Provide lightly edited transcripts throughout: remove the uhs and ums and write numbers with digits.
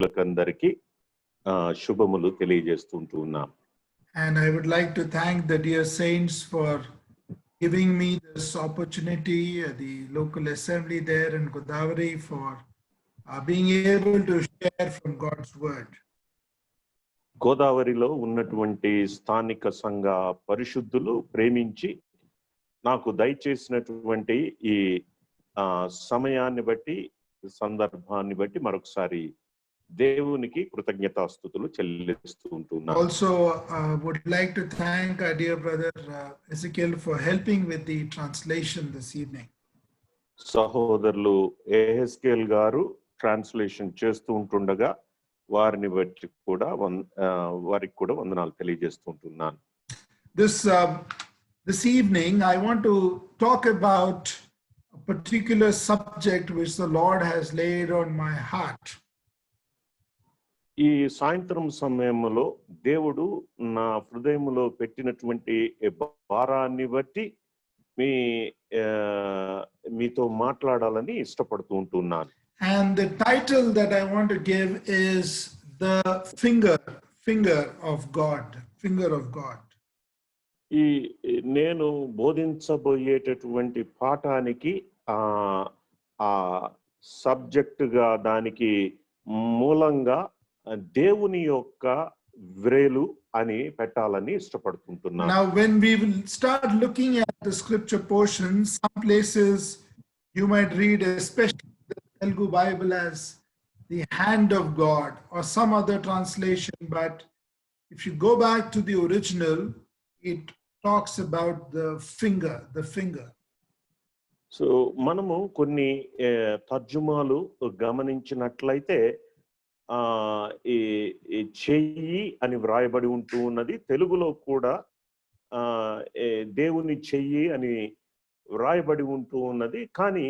ప్రేక్షకులందరికీ శుభములు తెలియజేస్తుంటూ ఉన్నాం. And I would like to thank the dear saints for giving me this opportunity at the local assembly there in Godavari for being able to share from God's word. గోదావరిలో ఉన్నటువంటి స్థానిక సంఘ పరిశుద్ధులు ప్రేమించి నాకు దయచేసినటువంటి ఈ సమయాన్ని బట్టి సందర్భాన్ని బట్టి మరొకసారి దేవునికి కృతజ్ఞతాస్తుతులు చెల్లిస్తూ ఉంటున్నాను. Also would like to thank our dear brother Ezekiel for helping with the translation this evening. సహోదరులు ఎహెస్కేల్ గారు ట్రాన్స్లేషన్ చేస్తూ ఉంటుండగా వారిని బట్టి కూడా వారికి కూడా వందనాలు తెలియజేస్తుంటున్నాను. This evening I want to talk about a particular subject which the Lord has laid on my heart. ఈ సాయంత్రం సమయంలో దేవుడు నా హృదయంలో పెట్టినటువంటి భారాన్ని బట్టి మీతో మాట్లాడాలని ఇష్టపడుతూ ఉంటున్నాను. And the title that I want to give is the finger of God. Finger of God. ఈ నేను బోధించబోయేటటువంటి పాఠానికి ఆ సబ్జెక్ట్ గా దానికి మూలంగా దేవుని యొక్క వ్రేలు అని పెట్టాలని ఇష్టపడుతుంటున్నాను. Now when we will start looking at the scripture portions, some places you might read, especially the Telugu Bible, as the hand of God or some other translation, but if you go back to the original, it talks about the finger. So మనము కొన్ని తర్జుమాలు గమనించినట్లయితే ఈ చెయ్యి అని వ్రాయబడి ఉంటూ ఉన్నది. తెలుగులో కూడా దేవుని చెయ్యి అని వ్రాయబడి ఉంటూ ఉన్నది. కానీ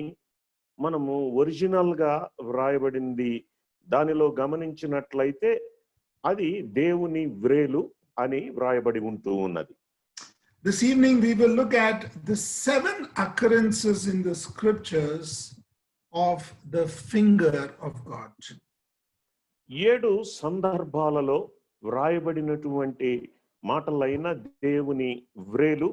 మనము ఒరిజినల్ గా వ్రాయబడింది దానిలో గమనించినట్లయితే అది దేవుని వ్రేలు అని వ్రాయబడి ఉంటూ ఉన్నది. This evening we will look at the 7 occurrences in the scriptures of the finger of God. 7 సందర్భాలలో వ్రాయబడినటువంటి మాటలైన దేవుని వ్రేలు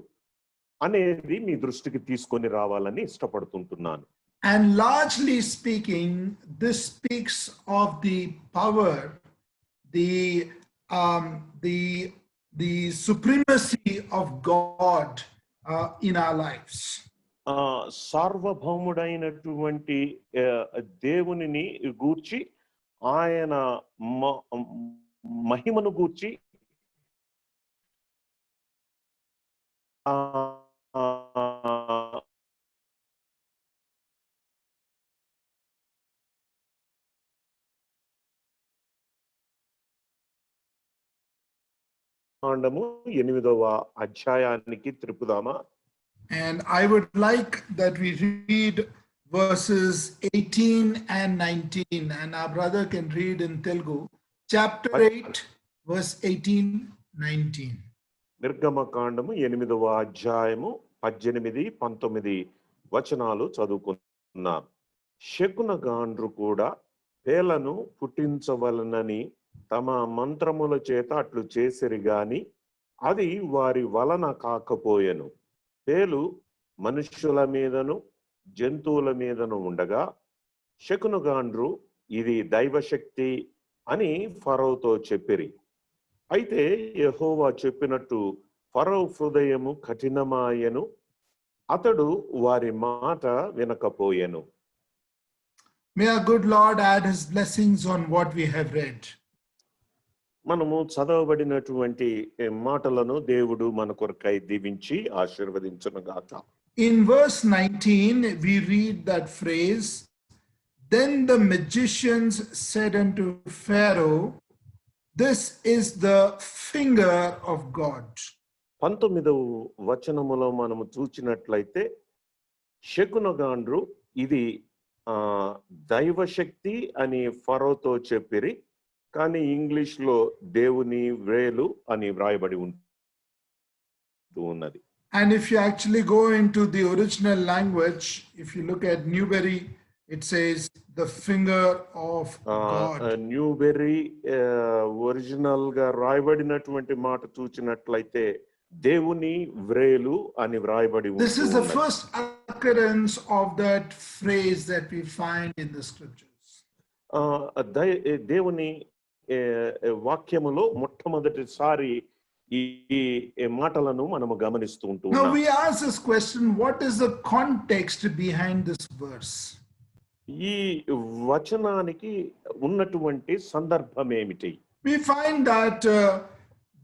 అనేది మీ దృష్టికి తీసుకొని రావాలని ఇష్టపడుతుంటున్నాను. And largely speaking, this speaks of the power, the supremacy of God in our lives. సార్వభౌముడైనటువంటి దేవునిని గూర్చి ఆయన మహిమను గూర్చి కాండము 8వ అధ్యాయానికి త్రిపుదామా? And I would like that we read verses 18 and 19, and our brother can read in Telugu, chapter 8, verse 18, 19. నిర్గమకాండము 8వ అధ్యాయము 18, 19 వచనాలు చదువుకున్నాం. శకునగాండ్రు కూడా పేలను పుట్టించవలనని తమ మంత్రముల చేత అట్లు చేసిరి గాని అది వారి వలన కాకపోయెను. పేలు మనుష్యుల మీదను జంతువుల మీదను ఉండగా శకునగాండ్రు ఇది దైవశక్తి అని ఫరోతో చెప్పిరి. అయితే యెహోవా చెప్పినట్టు ఫరో హృదయము కఠినమాయెను, అతడు వారి మాట వినకపోయెను. May our good Lord add his blessings on what we have read. మనము చదవబడినటువంటి మాటలను దేవుడు మన కొరకై దీవించి ఆశీర్వదించునుగాక. In verse 19 we read that phrase, then the magicians said unto Pharaoh, this is the finger of God. 19వ వచనములో మనము చూచినట్లయితే శకునగాండ్రు ఇది దైవశక్తి అని ఫరోతో చెప్పిరి, కానీ ఇంగ్లీష్ లో దేవుని వ్రేలు అని వ్రాయబడి ఉన్నది. And if you actually go into the original language, if you look at Newberry it says the finger of God. Newbery original గా రాయబడినటువంటి మాట చూచినట్లయితే దేవుని వ్రేలు అని వ్రాయబడి This is the first occurrence of that phrase that we find in the scriptures. దేవుని వాక్యములో మొట్టమొదటిసారి ఈ మాటలను మనము గమనిస్తూ ఉంటాం. Now we ask this question, what is the context behind this verse? ఈ వచనానికి ఉన్నటువంటి సందర్భం ఏమిటి? We find that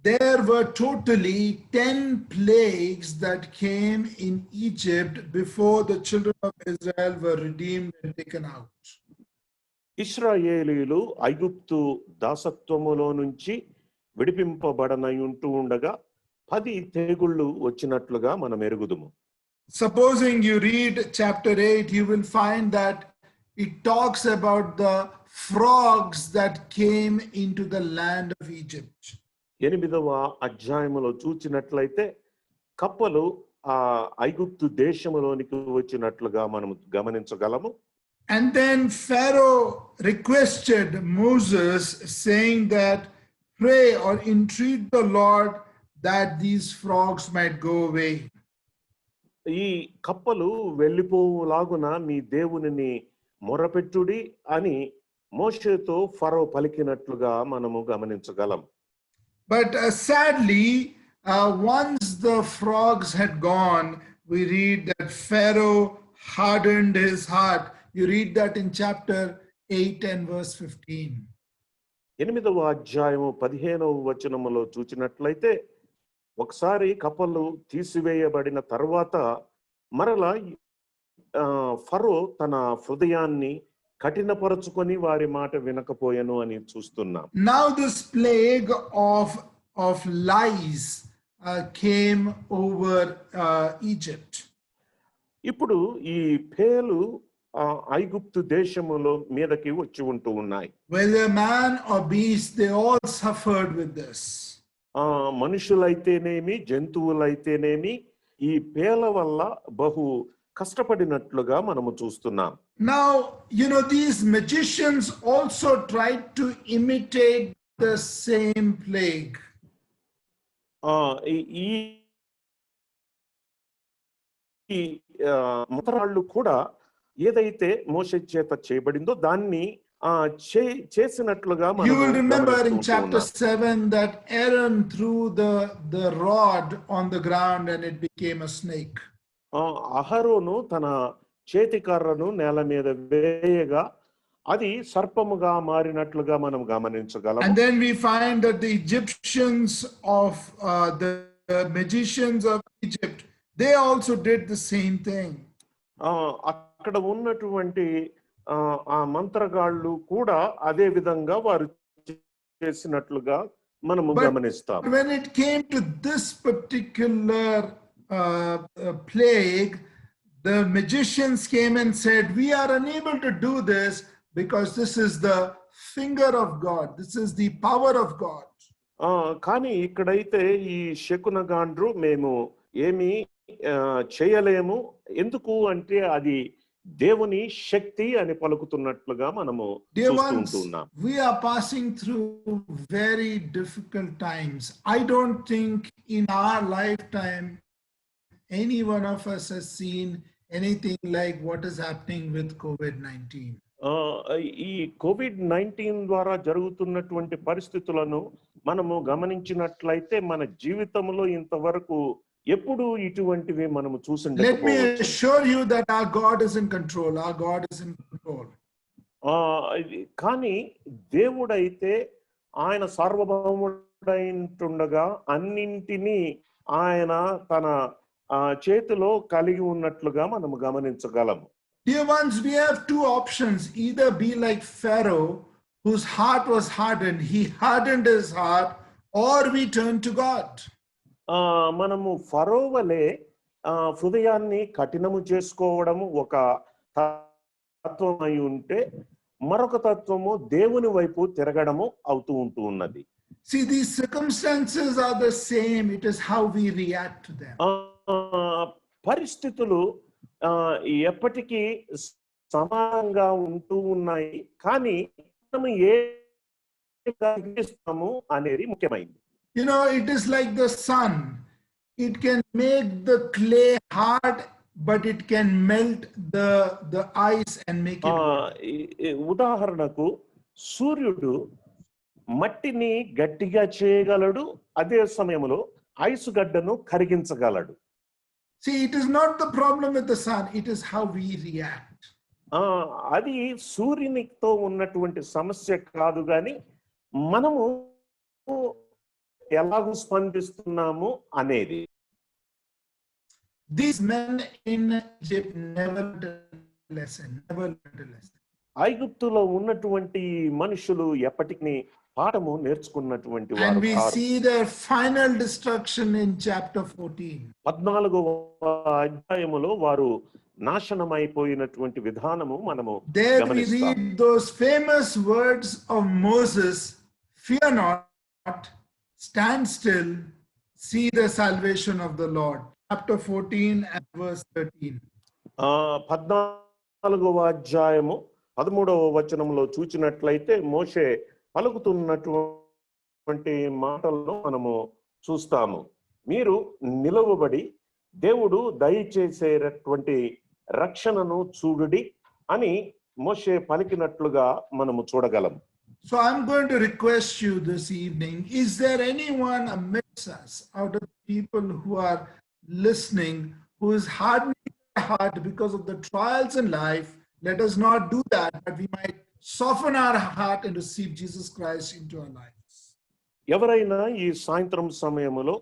there were totally 10 plagues that came in Egypt before the children of Israel were redeemed and taken out. ఇశ్రాయేలీయులు ఐగుప్తు దాసత్వములో నుంచి విడిపింపబడనయుంటూ ఉండగా 10 తెగుళ్ళు వచ్చినట్లుగా మనం ఎరుగుదుము. Supposing you read chapter 8, you will find that it talks about the frogs that came into the land of Egypt. 8వ అధ్యాయములో చూచినట్లయితే కప్పలు ఆ ఐగుప్తు దేశములోనికి వచ్చినట్లుగా మనం గమనించగలము. And then Pharaoh requested Moses, saying that pray or entreat the Lord that these frogs might go away. ఈ కప్పలు వెళ్ళిపోవులాగున మీ దేవునిని మొరపెట్టుడి అని మోషేతో ఫరో పలికినట్లుగా మనము గమనించగలం. But sadly, once the frogs had gone, we read that Pharaoh hardened his heart. You read that in chapter 8 and verse 15. 8వ అధ్యాయము 15వ వచనములో చూచినట్లయితే ఒకసారి కప్పలు తీసివేయబడిన తర్వాత మరలా ఫరో తన హృదయాన్ని కఠినపరచుకొని వారి మాట వినకపోయెను అని చూస్తున్నాం. Now this plague of lies came over Egypt. ఇప్పుడు ఈ పేలు ఐగుప్తు దేశములో మీదకి వచ్చి ఉంటూ ఉన్నాయి. Whether man or beast, they all suffered with this. మనుషులైతేనేమి జంతువులైతేనేమి ఈ పేల వల్ల బహు కష్టపడినట్లుగా మనము చూస్తున్నాం. Now, these magicians also tried to imitate the same plague. ఈ మంత్రాళ్ళు కూడా ఏదైతే మోషే చేత చేయబడిందో దాన్ని చేసినట్లుగా You will remember in chapter 7 that Aaron threw the rod on the ground and it became a snake. అహరోను తన చేతికర్రను నేల మీద వేయగా అది సర్పముగా మారినట్లుగా మనం గమనించగలం. And then we find that the Egyptians of the magicians of Egypt, they also did the same thing. అక్కడ ఉన్నటువంటి ఆ మంత్రగాళ్ళు కూడా అదే విధంగా వారు చేసినట్లుగా మనము గమనిస్తాం. When it came to this particular plague, the magicians came and said, we are unable to do this because this is the finger of God, this is the power of God. కానీ ఇక్కడైతే ఈ శకునగాండ్రు మేము ఏమి చేయలేము, ఎందుకు అంటే అది దేవుని శక్తి అని పలుకుతున్నట్లుగా మనము చూస్తున్నాం. We are passing through very difficult times. I don't think in our lifetime any one of us has seen anything like what is happening with COVID-19. ఈ COVID-19 ద్వారా జరుగుతున్నటువంటి పరిస్థితులను మనము గమనించినట్లయితే మన జీవితంలో ఇంతవరకు ఎప్పుడు ఇటువంటివి మనము చూసిండే. Let me assure you that our God is in control. Our God is in control. కానీ దేవుడైతే ఆయన సార్వభౌముడైంటుండగా అన్నింటినీ ఆయన తన చేతిలో కలిగి ఉన్నట్లుగా మనము గమనించగలము. Dear ones, we have two options. Either be like Pharaoh, whose heart was hardened. He hardened his heart, or we turn to God. మనము ఫరో వలె హృదయాన్ని కఠినము చేసుకోవడము ఒక తత్వం అయి ఉంటే మరొక తత్వము దేవుని వైపు తిరగడము అవుతూ ఉంటూ ఉన్నది. See, these circumstances are the same. It is how we react to them. పరిస్థితులు ఎప్పటికీ సమానంగా ఉంటూ ఉన్నాయి. కానీ మనం ఏ గ్రహిస్తాము అనేది ముఖ్యమైనది. You know, it is like the sun. It can make the clay hard, but it can melt the ice and make it water. ఉదాహరణకు సూర్యుడు మట్టిని గట్టిగా చేయగలడు, అదే సమయంలో ice గడ్డను కరిగించగలడు. See, it is not the problem with the sun, it is how we react. అది సూర్యునితో ఉన్నటువంటి సమస్య కాదు, కానీ మనము ఎలాగూ స్పందిస్తున్నాము అనేది. These men in Egypt never learned a lesson. ఐగుప్తులో ఉన్నటువంటి మనుషులు ఎప్పటికీ పాఠము నేర్చుకున్నటువంటి వారు. And we see their final destruction in chapter 14. 14వ అధ్యాయములో వారు నాశనమైపోయినటువంటి విధానము మనము There we గమనిస్తాం. read those famous words of Moses, "Fear not, stand still, see the salvation of the Lord." Chapter 14 and verse 13. 14వ అధ్యాయము 13వ వచనంలో చూచినట్లయితే మోషే పలుకుతున్నటువంటి మాటలను మనము చూస్తాము. మీరు నిలవబడి దేవుడు దయచేసేటటువంటి రక్షణను చూడుడి అని మోషే పలికినట్లుగా మనము చూడగలం. So I'm going to request you this evening, is there anyone amidst us, out of people who are listening, who is hardening their heart because of the trials in life? Let us not do that, but we might soften our heart and receive Jesus Christ into our lives. ఎవరైనా ఈ సాయంత్రం సమయంలో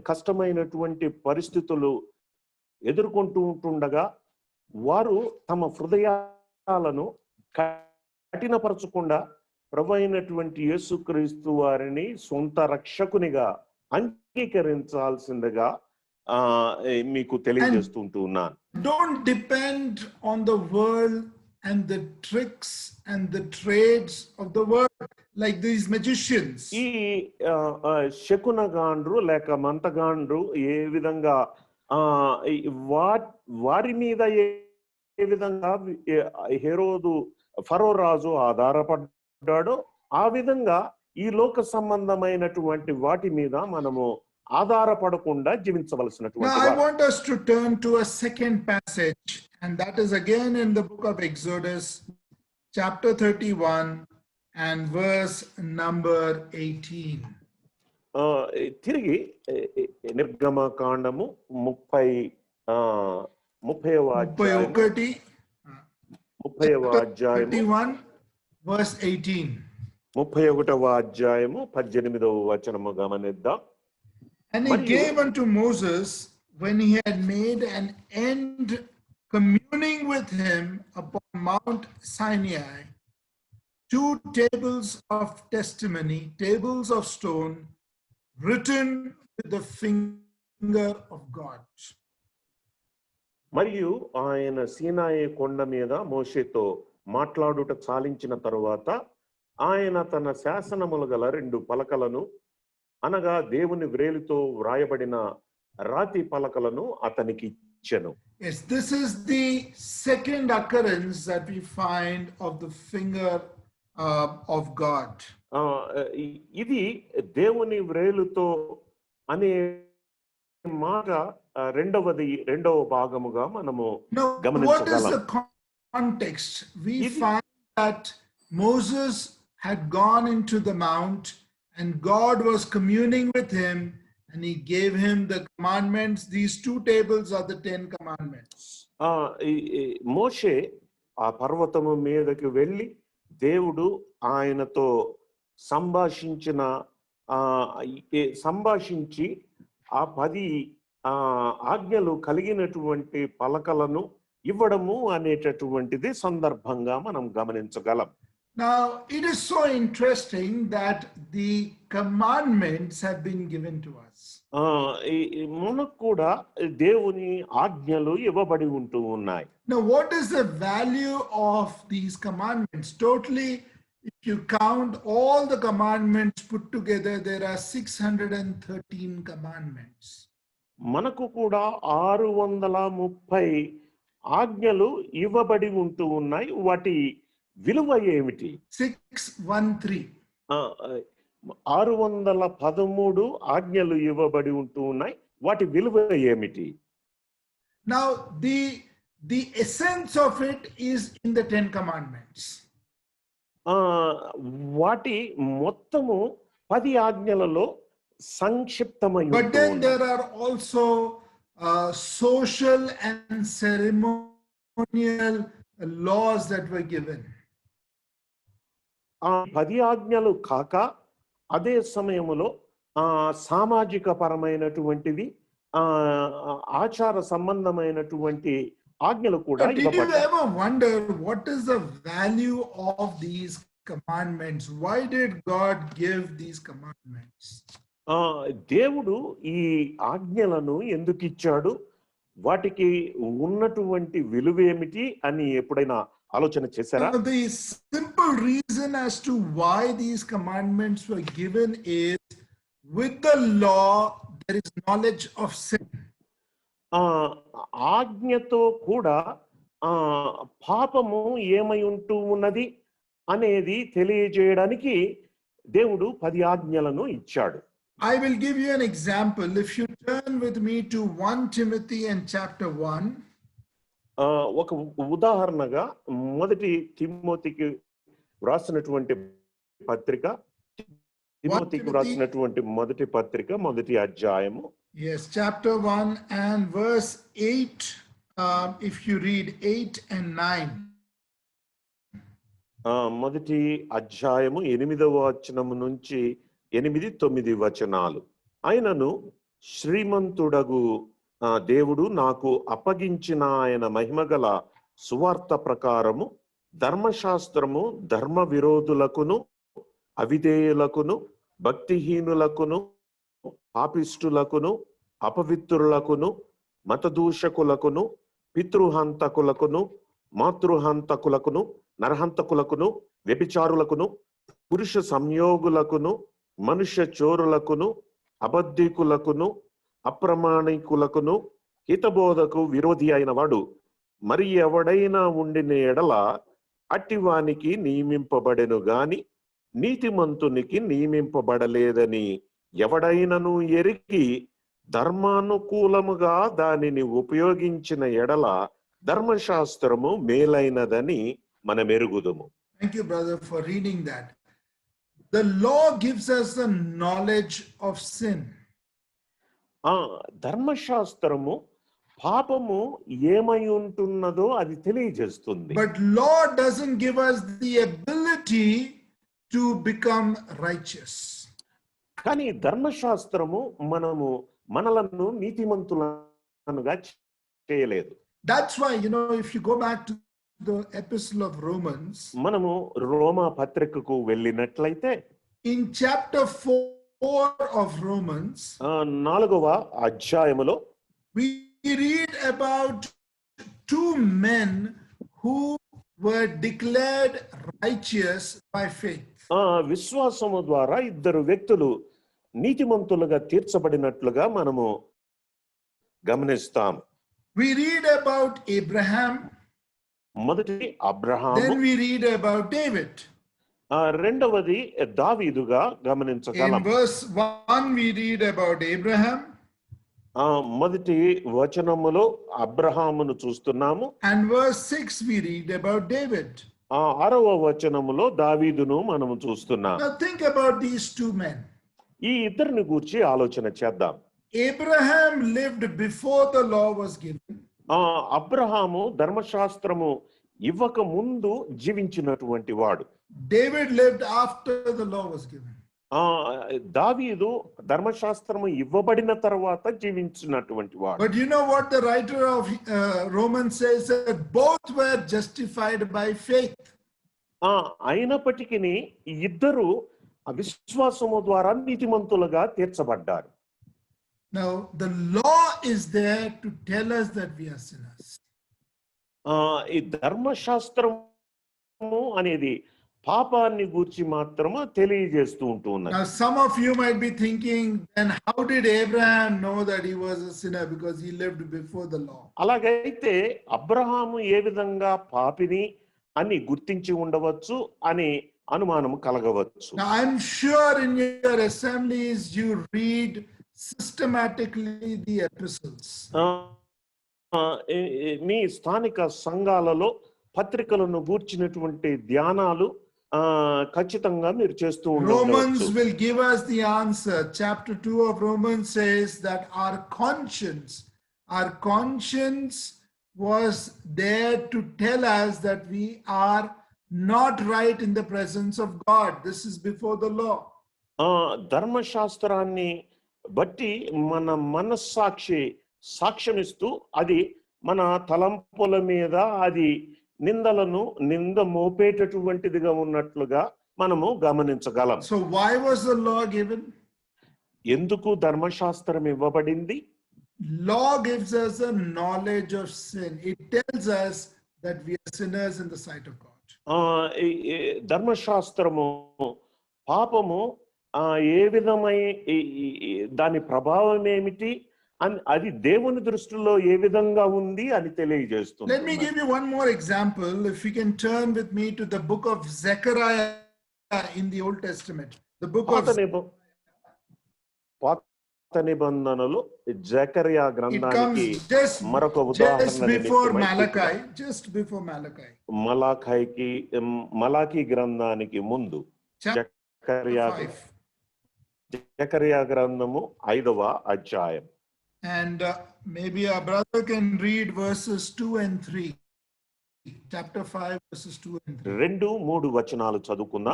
కష్టమైనటువంటి పరిస్థితులు ఎదుర్కొంటూ ఉంటుండగా వారు తమ హృదయాలను కఠినపరచకుండా ప్రభు అయినటువంటి యేసుక్రీస్తు వారిని సొంత రక్షకునిగా అంగీకరించాల్సిందిగా మీకు తెలియజేస్తుంటూ ఉన్నాను. Don't depend on the world and the tricks and the trades of the world like these magicians. ఈ శకునగాండ్రు లేక మంతగాండ్రు ఏ విధంగా వారి మీద ఏ విధంగా హెరోదు ఫరో రాజు ఆధారపడ్డాడో ఆ విధంగా ఈ లోక సంబంధమైనటువంటి వాటి మీద మనము ఆధారపడకుండా జీవించవలసినటువంటి. Now I want us to turn to a second passage, and that is again in the book of Exodus, chapter 31 and verse number 18. తిరిగి నిర్గమకాండము 30వ అధ్యాయం 31 verse 18. 31వ అధ్యాయము 18వ వచనము గమనిద్దాం. And he gave unto Moses, when he had made an end communing with him upon Mount Sinai, 2 tables of testimony, tables of stone, written with the finger of God. మరియు ఆయన సీనాయి కొండ మీద మోషేతో మాట్లాడుట చాలించిన తరువాత ఆయన తన శాసనములు గల 2 పలకలను అనగా దేవుని వ్రేలితో వ్రాయబడిన రాతి పలకలను అతనికి ఇచ్చెను. Yes, this is the second occurrence that we find of the finger of God. ఇది దేవుని వ్రేలుతో అనే మాట రెండవ భాగముగా మనము గమనించగలం. What is the context? We find that Moses had gone into the mount and God was communing with him and he gave him the commandments. These 2 tables are the 10 commandments. మోషే ఆ పర్వతము మీదకి వెళ్ళి దేవుడు ఆయనతో సంభాషించి ఆ 10 ఆజ్ఞలు కలిగినటువంటి పలకలను ఇవ్వడము అనేటటువంటిది సందర్భంగా మనం గమనించగలం. Now, it is so interesting that the commandments have been given to us. మనకు కూడా దేవుని ఆజ్ఞలు ఇవ్వబడి ఉంటూ ఉన్నాయి. Now, what is the value of these commandments? Totally, if you count all the commandments put together, there are 613 commandments. మనకు కూడా 630 ఆజ్ఞలు ఇవ్వబడి ఉంటూ ఉన్నాయి. వాటి విలువ ఏమిటి? 613. 613 ఆజ్ఞలు ఇవ్వబడి ఉంటూ ఉన్నాయి. వాటి విలువ ఏమిటి? Now, the essence of it is in the 10 commandments. వాటి మొత్తము 10 ఆజ్ఞలలో సంక్షిప్తమై But ఉంటూ then ఉన్నాయి. there are also social and ceremonial laws that were given. ఆ 10 ఆజ్ఞలు కాక అదే సమయములో సామాజిక పరమైనటువంటివి ఆచార సంబంధమైనటువంటి ఆజ్ఞలు కూడా Did you ఇవ్వబడ్డాయి. ever wonder what is the value of these commandments? Why did God give these commandments? దేవుడు ఈ ఆజ్ఞలను ఎందుకు ఇచ్చాడు, వాటికి ఉన్నటువంటి విలువ ఏమిటి అని ఎప్పుడైనా ఆలోచన చేశారా? The simple reason as to why these commandments were given is with the law there is knowledge of sin. ఆజ్ఞతో కూడా పాపము ఏమై ఉంటూ ఉన్నది అనేది తెలియజేయడానికి దేవుడు 10 ఆజ్ఞలను ఇచ్చాడు. I will give you an example. If you turn with me to 1 Timothy and chapter 1. ఒక ఉదాహరణగా మొదటి తిమోతికి వ్రాసినటువంటి పత్రిక, తిమోతికి వ్రాసినటువంటి మొదటి పత్రిక మొదటి అధ్యాయము. Yes, chapter 1 and verse 8. If you read 8 and 9. మొదటి అధ్యాయము 8వ వచనము నుంచి 8-9 వచనాలు. ఆయనను శ్రీమంతుడగు దేవుడు నాకు అప్పగించిన ఆయన మహిమగల సువార్త ప్రకారము ధర్మశాస్త్రము ధర్మ విరోధులకును అవిధేయులకును భక్తిహీనులకును పాపిష్టులకును అపవిత్రులకును మతదూషకులకును పితృహంతకులకును మాతృహంతకులకును నరహంతకులకును వ్యభిచారులకును పురుష సంయోగులకును మనుష్య చోరులకును అబద్ధికులకును అప్రమాణికులకును హితబోధకు విరోధి అయిన వాడు మరి ఎవడైనా ఉండిన ఎడల అట్టివానికి నియమింపబడెను గాని నీతిమంతునికి నియమింపబడలేదని ఎవడైనను ఎరిగి ధర్మానుకూలముగా దానిని ఉపయోగించిన ఎడల ధర్మశాస్త్రము మేలైనదని మనం ఎరుగుదుము. Thank you, brother, for reading that. The law gives us the knowledge of sin. ధర్మశాస్త్రము పాపము ఏమై ఉంటున్నదో అది తెలియజేస్తుంది. But law doesn't give us the ability to become righteous. కానీ ధర్మశాస్త్రము మనలను నీతిమంతులుగా చేయలేదు. That's why, if you go back to the epistle of Romans, మనము రోమా పత్రికకు వెళ్ళినట్లయితే in chapter 4 of Romans, 4వ అధ్యాయములో we read about 2 men who were declared righteous by faith. విశ్వాసము ద్వారా 2 వ్యక్తులు నీతిమంతులుగా తీర్చబడినట్లుగా మనము గమనిస్తాం. We read about Abraham. మొదటి Abraham. Then we read about David. రెండవది దావీదుగా గమనించగలం. In verse 1 we read about Abraham. మొదటి వచనములో అబ్రహామును చూస్తున్నాము. And verse 6 we read about David. 6వ వచనములో దావీదును మనము చూస్తున్నాం. Now think about these 2 men. ఈ ఇద్దరిని గూర్చి ఆలోచన చేద్దాం. Abraham lived before the law was given. Abraham ధర్మశాస్త్రము ఇవ్వక ముందు జీవించినటువంటి వాడు. David lived after the law was given. దావీదు ధర్మశాస్త్రము ఇవ్వబడిన తర్వాత జీవించినటువంటి వాడు. But you know what the writer of Romans says, that both were justified by faith. అయినప్పటికీ ఇద్దరు విశ్వాసము ద్వారా నీతిమంతులుగా తీర్చబడ్డారు. Now the law is there to tell us that we are sinners. ఈ ధర్మశాస్త్రము అనేది పాపాన్ని గూర్చి మాత్రము తెలియజేస్తూ ఉంటూ ఉన్నది. Now, some of you might be thinking, then how did Abraham know that he was a sinner? Because he lived before the law. అలాగైతే అబ్రహాము ఏ విధంగా పాపిని అని గుర్తించి ఉండవచ్చు అని అనుమానం కలగవచ్చు. Now, I'm sure in your assemblies you read systematically the epistles. మీ స్థానిక సంఘాలలో పత్రికలను గూర్చినటువంటి ధ్యానాలు ఖచ్చితంగా మీరు చేస్తూ ఉండవచ్చు. Romans will give us the answer. Chapter 2 of Romans says that our conscience was there to tell us that we are not right in the presence of God. This is before the law. ధర్మశాస్త్రాన్ని బట్టి మన మనస్సాక్షి సాక్ష్యమిస్తూ అది మన తలంపుల మీద అది నింద మోపేటటువంటిదిగా ఉన్నట్లుగా మనము గమనించగలం. So why was the law given? ఎందుకు ధర్మశాస్త్రం ఇవ్వబడింది? Law gives us a knowledge of sin. It tells us that we are sinners in the sight of God. ధర్మశాస్త్రము పాపము ఏ విధమై దాని ప్రభావం ఏమిటి అని అది దేవుని దృష్టిలో ఏ విధంగా ఉంది అని తెలియజేస్తుంది. Let me give you one more example. If you can turn with me to the book of Zechariah in the Old Testament. The book of పాత నిబంధనలో జకర్యా గ్రంథానికి మరొక ఉదాహరణ just before Malachi. మలాకి గ్రంథానికి ముందు జకర్యా గ్రంథము 5వ అధ్యాయం. And maybe our brother can read verses 2 and 3. Chapter 5 verses 2 and 3. 2-3 వచనాలు చదువుకున్నా.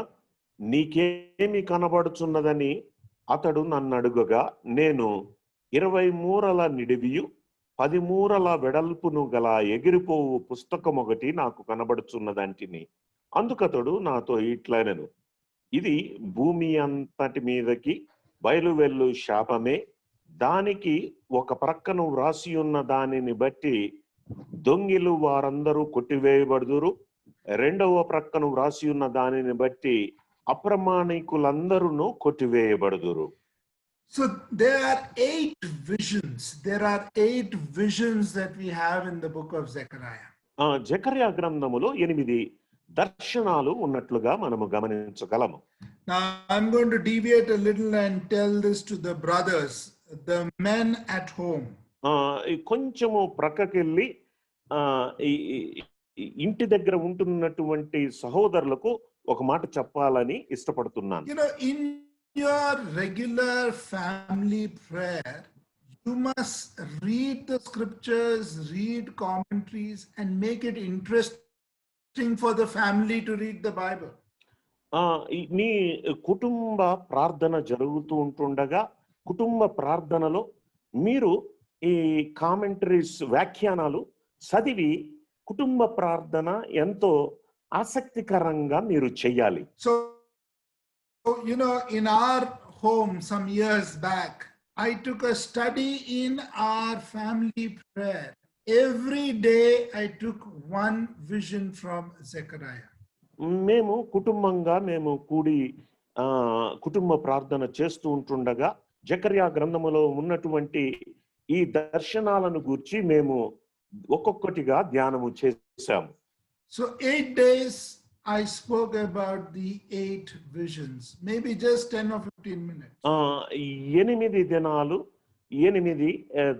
నీకేమి కనబడుచున్నదని అతడు నన్ను అడుగగా నేను 20 మూరల నిడివియు 10 మూరల వెడల్పును గల ఎగిరిపోవు పుస్తకం ఒకటి నాకు కనబడుచున్నదంటిని. అందుకతడు నాతో ఇట్లనెను, ఇది భూమి అంతటి మీదకి బయలువెళ్ళు శాపమే. దానికి ఒక ప్రక్కను వ్రాసి ఉన్న దానిని బట్టి దొంగిలు వారందరూ కొట్టివేయబడుదురు, రెండవ ప్రక్కను వ్రాసి ఉన్న దానిని బట్టి అప్రమాణికులందరూ కొట్టివేయబడుదురు. So there are 8 visions. There are 8 visions that we have in the book of Zechariah. జకర్యా గ్రంథములో 8 దర్శనాలు ఉన్నట్లుగా మనము గమనించగలము. Now I'm going to deviate a little and tell this to the brothers, the men at home. కొంచెము ప్రక్కకెళ్ళి ఇంటి దగ్గర ఉంటున్నటువంటి సహోదరులకు ఒక మాట చెప్పాలని ఇష్టపడుతున్నాను. You know, in your regular family prayer, you must read the scriptures, read commentaries, and make it interesting for the family to read the Bible. నీ కుటుంబ ప్రార్థన జరుగుతూ ఉంటుండగా కుటుంబ ప్రార్థనలో మీరు ఈ కామెంటరీస్ వ్యాఖ్యానాలు చదివి కుటుంబ ప్రార్థన ఎంతో ఆసక్తికరంగా మీరు చేయాలి. So, you know, in our home some years back, I took a study in our family prayer. Every day I took one vision from Zechariah. మేము కుటుంబంగా కూడి కుటుంబ ప్రార్థన చేస్తూ ఉంటుండగా జకర్యా గ్రంథములో ఉన్నటువంటి ఈ దర్శనాలను గూర్చి మేము ఒక్కొక్కటిగా ధ్యానము చేశాము. So 8 days I spoke about the 8 visions, maybe just 10 or 15 minutes. 8 దినాలు 8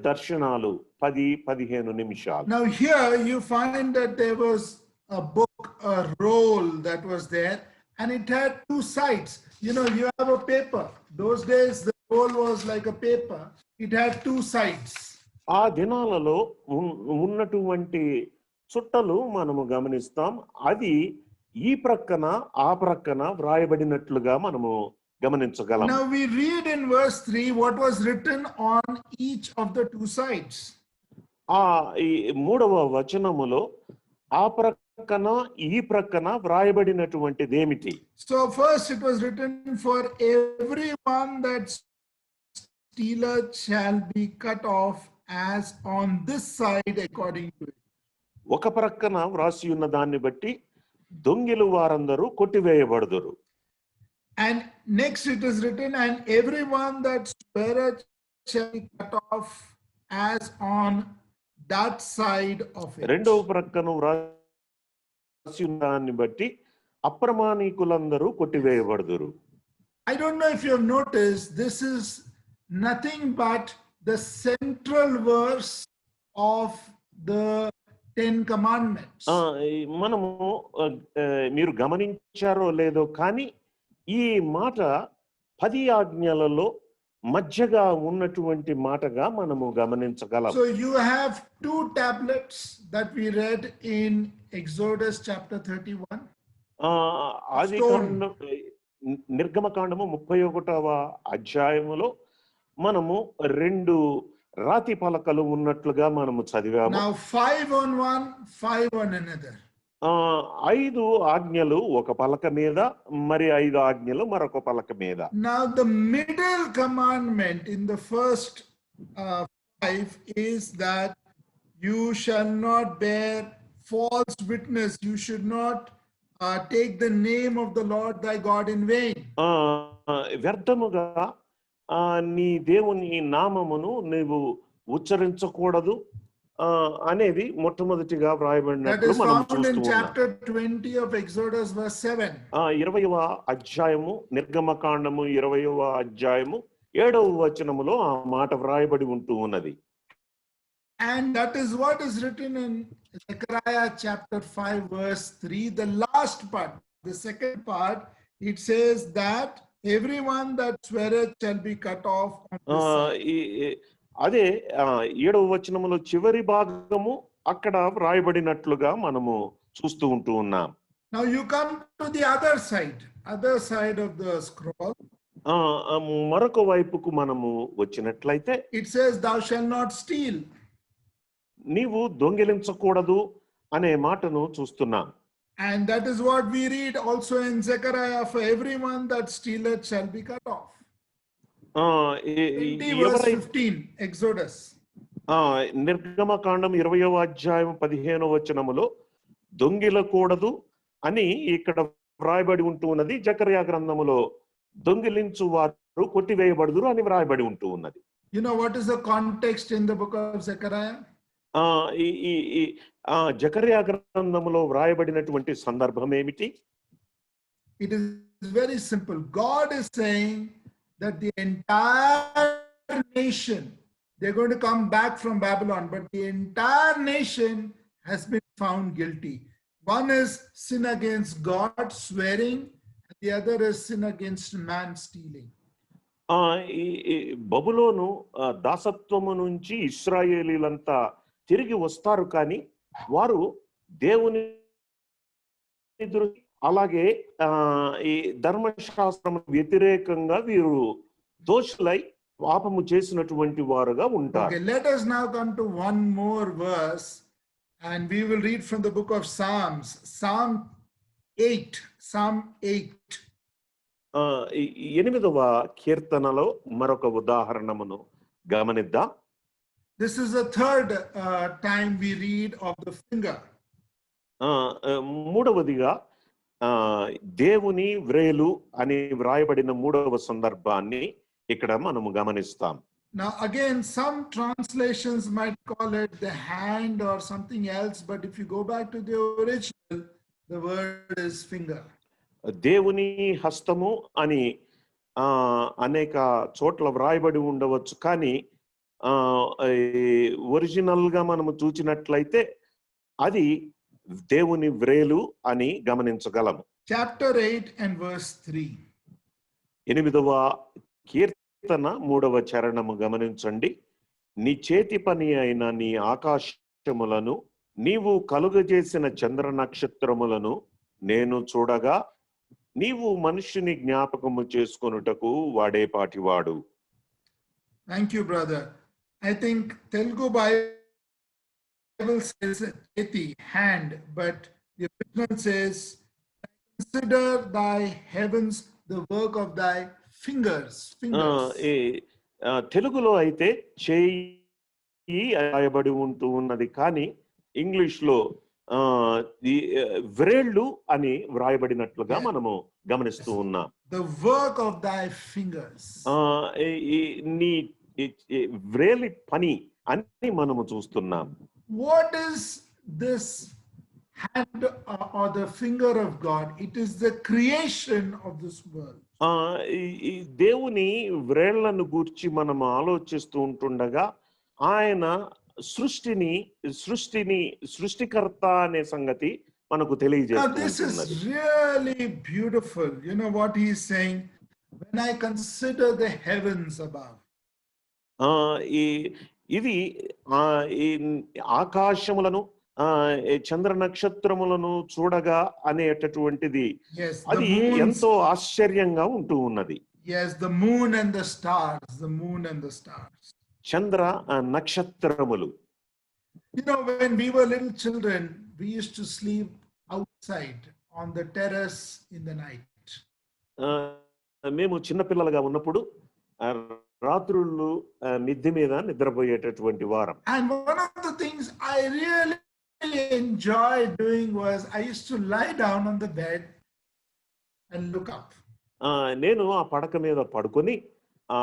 దర్శనాలు 10-15 నిమిషాలు. Now here you find that there was a book, a roll that was there, and it had 2 sides. You know, you have a paper. Those days the roll was like a paper. It had 2 sides. ఆ దినాలలో ఉన్నటువంటి చుట్టలు మనము గమనిస్తాం. అది ఈ ప్రక్కన ఆ ప్రక్కన వ్రాయబడినట్లుగా మనము గమనించగలం. Now we read in verse 3 what was written on each of the 2 sides. ఈ 3వ వచనములో ఆ ప్రక్కన ఈ ప్రక్కన వ్రాయబడినటువంటిది ఏమిటి? So first it was written, for everyone that stealeth shall be cut off as on this side according to it. ఒక ప్రక్కన వ్రాసి ఉన్న దాన్ని బట్టి దొంగిలు వారందరూ కొట్టివేయబడుదురు. And next it is written, and everyone that sweareth shall be cut off as on that side of it. రెండవ ప్రక్కను వ్రాసి ఉన్న దాన్ని బట్టి అప్రమాణికులందరూ కొట్టివేయబడుదురు. I don't know if you have noticed, this is nothing but the central verse of the 10 commandments. మనము మీరు గమనించారో లేదో కానీ ఈ మాట 10 ఆజ్ఞలలో మధ్యగా ఉన్నటువంటి మాటగా మనము గమనించగలం. So you have 2 tablets that we read in Exodus chapter 31. నిర్గమకాండము 31వ అధ్యాయములో మనము 2 రాతి పలకలు ఉన్నట్లుగా మనము చదివాము. Now 5 on one, 5 on another. 5 ఆజ్ఞలు ఒక పలక మీద, మరి 5 ఆజ్ఞలు మరొక పలక మీద. Now the middle commandment in the first 5 is that you shall not bear false witness. You should not take the name of the Lord thy God in vain. వ్యర్థముగా నీ దేవుని నామమును నీవు ఉచ్చరించకూడదు అనేది మొట్టమొదటిగా వ్రాయబడినట్లు మనం చూస్తున్నాం. chapter 20 of Exodus verse 7. 20వ అధ్యాయము నిర్గమకాండము 20వ అధ్యాయము 7వ వచనములో ఆ మాట వ్రాయబడి ఉంటూ ఉన్నది. And that is what is written in Zechariah chapter 5 verse 3, the last part. The second part, it says that everyone that sweareth shall be cut off on this side. అదే 7వ వచనములో చివరి భాగము అక్కడ వ్రాయబడినట్లుగా మనము చూస్తూ ఉంటూ ఉన్నాం. Now you come to the other side of the scroll. మరొక వైపుకు మనము వచ్చినట్లయితే it says thou shalt not steal. నీవు దొంగిలించకూడదు అనే మాటను చూస్తున్నాం. And that is what we read also in Zechariah, for everyone that stealeth shall be cut off. 20 verse 15 Exodus. నిర్గమకాండం 20వ అధ్యాయం 15వ వచనములో దొంగిలకూడదు అని ఇక్కడ వ్రాయబడి ఉంటూ ఉన్నది. జకర్యా గ్రంథములో దొంగిలించు వారు కొట్టివేయబడుదురు అని వ్రాయబడి ఉంటూ ఉన్నది. You know what is the context in the book of Zechariah? జకర్యా గ్రంథములో వ్రాయబడినటువంటి సందర్భం ఏమిటి? It is very simple. God is saying that the entire nation, they're going to come back from Babylon, but the entire nation has been found guilty. One is sin against God, swearing, and the other is sin against man, stealing. బబులోను దాసత్వము నుంచి ఇశ్రాయేలీలంతా తిరిగి వస్తారు, కానీ వారు దేవుని అలాగే ఈ ధర్మశాస్త్రం వ్యతిరేకంగా వీరు దోషులై పాపము చేసినటువంటి వారుగా ఉంటారు. Okay, let us now come to one more verse and we will read from the book of Psalms. Psalm 8. 8వ కీర్తనలో మరొక ఉదాహరణమును గమనిద్దాం. This is the third time we read of the finger. మూడవదిగా దేవుని వ్రేలు అని వ్రాయబడిన 3వ సందర్భాన్ని ఇక్కడ మనము గమనిస్తాం. Now again, some translations might call it the hand or something else, but if you go back to the original, the word is finger. దేవుని హస్తము అని అనేక చోట్ల వ్రాయబడి ఉండవచ్చు, కానీ ఒరిజినల్ గా మనము చూచినట్లయితే అది దేవుని వ్రేలు అని గమనించగలము. Chapter 8 and verse 3. 8వ కీర్తన 3వ చరణము గమనించండి. నీ చేతి పని అయిన నీ ఆకాశములను నీవు కలుగజేసిన చంద్ర నక్షత్రములను నేను చూడగా నీవు మనుష్యుని జ్ఞాపకము చేసుకొనుటకు వాడేపాటివాడు. Thank you, brother. I think Telugu Bible says cheti, hand, but the original says, consider thy heavens, the work of thy fingers. తెలుగులో అయితే చేయి రాయబడి ఉంటూ ఉన్నది, కానీ ఇంగ్లీష్ లో ఆ, ఈ వ్రేళ్ళు అని వ్రాయబడినట్లుగా Yes. మనము గమనిస్తూ ఉన్నాం. The work of thy fingers. ఆ, ఈ నీ ఈ వ్రేలి పని అని మనము చూస్తున్నాం. What is this hand or the finger of God? It is the creation of this world. ఆ, ఈ దేవుని వ్రేళ్లను గూర్చి మనం ఆలోచిస్తూ ఉంటుండగా ఆయన సృష్టిని సృష్టికర్త అనే సంగతి మనకు Now, తెలియజేస్తూ this ఉంటున్నది. is really beautiful. You know what he is saying? When I consider the heavens above, ఆ, ఈ ఇది ఆ ఈ ఆకాశములను ఈ చంద్ర నక్షత్రములను చూడగా అనేటటువంటిది yes, the అది moons, ఎంతో ఆశ్చర్యంగా ఉంటూ ఉన్నది. yes, the moon and the stars, the moon and the stars. చంద్ర నక్షత్రములు. You know, when we were little children, we used to sleep outside on the terrace in the night. ఆ, మేము చిన్నపిల్లలుగా ఉన్నప్పుడు ఆ, రాత్రుళ్ళు మిద్దె మీద నిద్రపోయేటటువంటి వారం. And one of the things I really enjoyed doing was I used to lie down on the bed and look up. నేను ఆ పడక మీద పడుకొని ఆ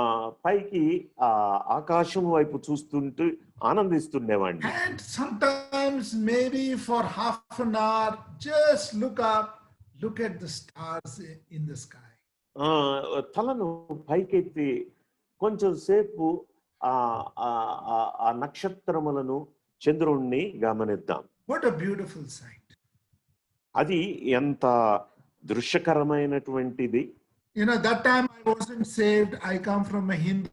పైకి ఆ ఆకాశం వైపు చూస్తుంటూ ఆనందిస్తుండేవాడిని. And sometimes maybe for half an hour, just look up, look at the stars in the sky. ఆ తలను పైకెత్తి కొంచెం సేపు ఆ ఆ నక్షత్రములను చంద్రుణ్ణి గమనిద్దాం. What a beautiful sight. అది ఎంత దృశ్యకరమైనటువంటిది. You know, that time I wasn't saved. I come from a Hindu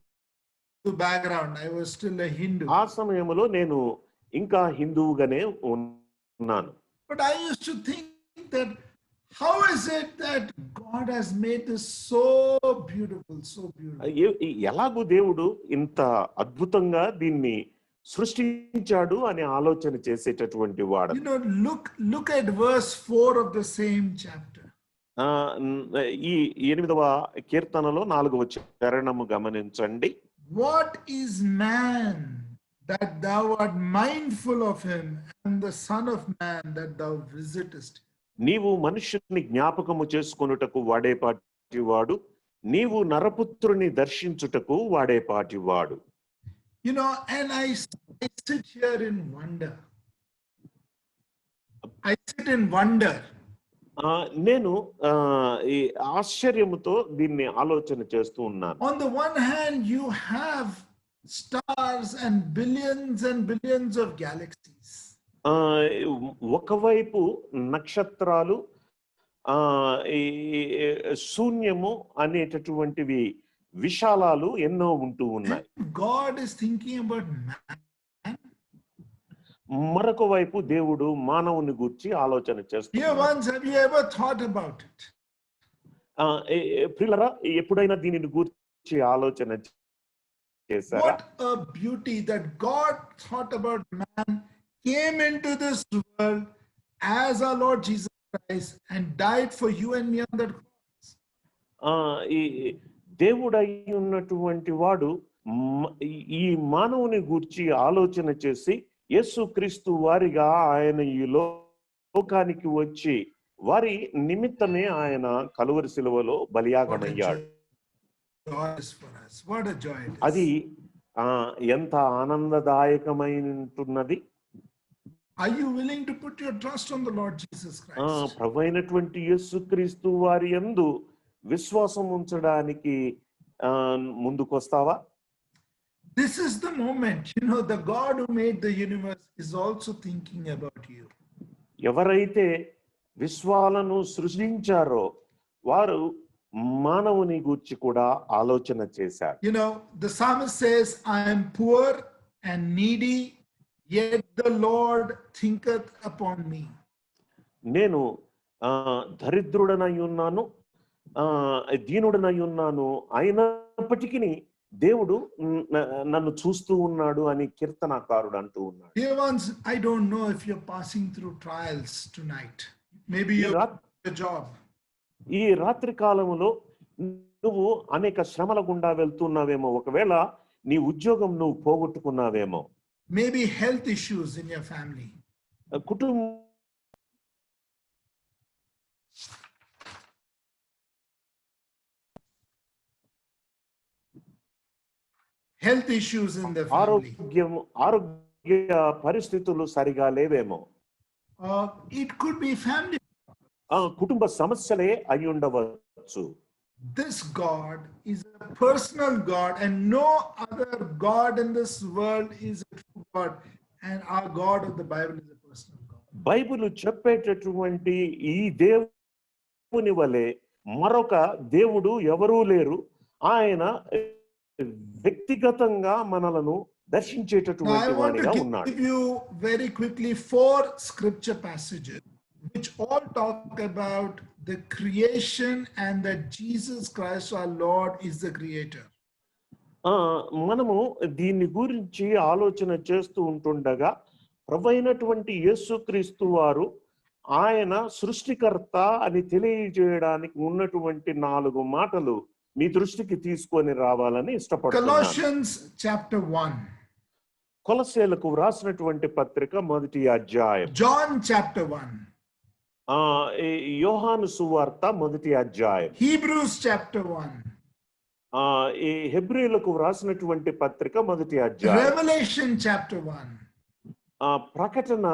background. I was still a Hindu. ఆ సమయంలో నేను ఇంకా హిందువుగానే ఉన్నాను. But I used to think that how is it that God has made this so beautiful, so beautiful? ఎలాగూ దేవుడు ఇంత అద్భుతంగా దీన్ని సృష్టించాడు అనే ఆలోచన చేసేటటువంటి వాడు. You know, look at verse 4 of the same chapter. ఈ 8వ కీర్తనలో 4వ చరణము గమనించండి. What is man that thou art mindful of him, and the son of man that thou visitest him? నీవు మనుష్యుని జ్ఞాపకము చేసుకొనుటకు వాడేపాటివాడు, నీవు నరపుత్రుని దర్శించుటకు వాడేపాటివాడు. You know, and I sit here in wonder. I sit in wonder. నేను ఈ ఆశ్చర్యముతో దీన్ని ఆలోచన చేస్తూ ఉన్నాను. On the one hand, you have stars and billions of galaxies. ఒకవైపు నక్షత్రాలు ఈ శూన్యము అనేటటువంటివి విశాలాలు ఎన్నో ఉంటూ ఉన్నాయి. God is thinking about man. మరొక వైపు దేవుడు మానవుని గురించి ఆలోచన Dear చేస్తున్నాడు. ones, have you ever thought about it? ప్రియులరా, ఎప్పుడైనా దీనిని గురించి ఆలోచన చేశారా? What a beauty that God thought about man, came into this world as our Lord Jesus Christ and died for you and me on that cross. ఈ దేవుడై ఉన్నటువంటి వాడు ఈ మానవుని గూర్చి ఆలోచన చేసి యేసుక్రీస్తు వారిగా ఆయన ఈ లోకానికి వచ్చి వారి నిమిత్తమే ఆయన కలువరి శిలువలో బలియాగమయ్యాడు. What a joy it is. అది ఎంత ఆనందదాయకమైనది. Are you willing to put your trust on the Lord Jesus Christ? ప్రభువైనటువంటి యేసుక్రీస్తు వారి యందు విశ్వాసం ఉంచడానికి ముందుకొస్తావా? This is the moment. You know, the God who made the universe is also thinking about you. ఎవరైతే విశ్వాలను సృష్టించారో వారు మానవుని గూర్చి కూడా ఆలోచన చేశారు. You know, the psalmist says, I am poor and needy, yet the Lord thinketh upon me. నేను దరిద్రుడనై ఉన్నాను, దీనుడనై ఉన్నాను, అయినప్పటికీ దేవుడు నన్ను చూస్తూ ఉన్నాడు అని కీర్తనాకారుడు అంటూ ఉన్నాడు. Dear ones, I don't know if you're passing through trials tonight. Maybe you have a job. ఈ రాత్రి కాలములో నువ్వు అనేక శ్రమల గుండా వెళ్తున్నావేమో, ఒకవేళ నీ ఉద్యోగం నువ్వు పోగొట్టుకున్నావేమో, Maybe health issues in your family. health issues in the family. ఆరోగ్య పరిస్థితులు సరిగా లేవేమో. It could be family. కుటుంబ సమస్యలే అయి ఉండవచ్చు. This God is a personal God, and no other God in this world is a true God, and our God of the Bible is a personal God. Bible చెప్పేటటువంటి ఈ దేవుని వలె మరొక దేవుడు ఎవరూ లేరు. ఆయన వ్యక్తిగతంగా మనలను దర్శించేటటువంటి వాడిగా ఉన్నాడు. I want to give you very quickly 4 scripture passages which all talk about the creation and that Jesus Christ our Lord is the creator. మనము దీని గురించి ఆలోచన చేస్తూ ఉంటుండగా ప్రభువైనటువంటి యేసుక్రీస్తు వారు ఆయన సృష్టికర్త అని తెలియజేయడానికి ఉన్నటువంటి 4 మాటలు మీ దృష్టికి తీసుకొని రావాలని ఇష్టపడుతున్నాను. Colossians chapter 1. కొలస్సీలకు వ్రాసినటువంటి పత్రిక 1వ అధ్యాయం. John chapter 1. యోహాను సువార్త 1వ అధ్యాయం. Hebrews chapter 1. ఈ హెబ్రీయులకు వ్రాసినటువంటి పత్రిక 1వ అధ్యాయం. Revelation chapter 1. ప్రకటన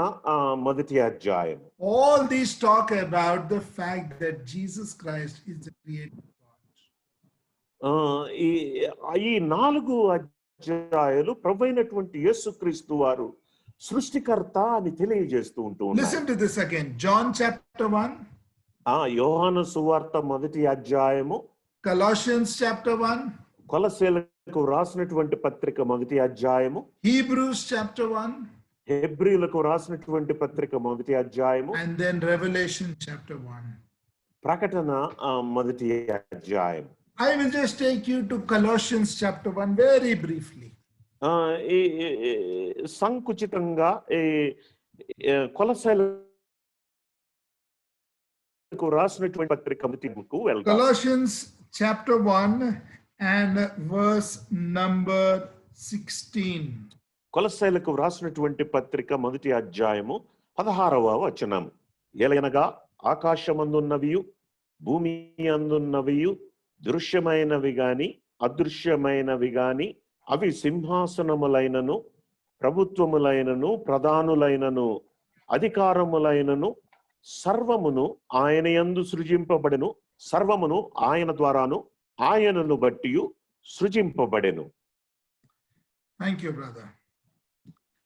1వ అధ్యాయం. All these talk about the fact that Jesus Christ is the creator of God. ఈ 4 అధ్యాయాలు ప్రభువైనటువంటి యేసుక్రీస్తు వారు సృష్టికర్త అని తెలియజేస్తూ ఉంటున్నారు. Listen to this again. John chapter 1. యోహాను సువార్త 1వ అధ్యాయము. Colossians chapter 1. కొలస్సీలకు వ్రాసినటువంటి పత్రిక 1వ అధ్యాయము. Hebrews chapter 1. హెబ్రీయులకు వ్రాసినటువంటి పత్రిక 1వ అధ్యాయము. And then Revelation chapter 1. ప్రకటన 1వ అధ్యాయం. I will just take you to Colossians chapter 1 very briefly. సంకుచితంగా కొలస్సీలకు రాసినటువంటి పత్రిక 1కు వెళ్దాం. Colossians chapter 1 and verse number 16. కొలస్సీలకు వ్రాసినటువంటి పత్రిక 1వ అధ్యాయము 16వ వచనం. ఎలయనగా ఆకాశమందున్నవియు భూమి అందున్నవియు దృశ్యమైనవి గాని అదృశ్యమైనవి గాని అవి సింహాసనములైనను ప్రభుత్వములైనను ప్రధానులైనను అధికారములైనను సర్వమును ఆయన యందు సృజింపబడెను. సర్వమును ఆయన ద్వారాను ఆయనను బట్టి సృజింపబడెను. Thank you, brother.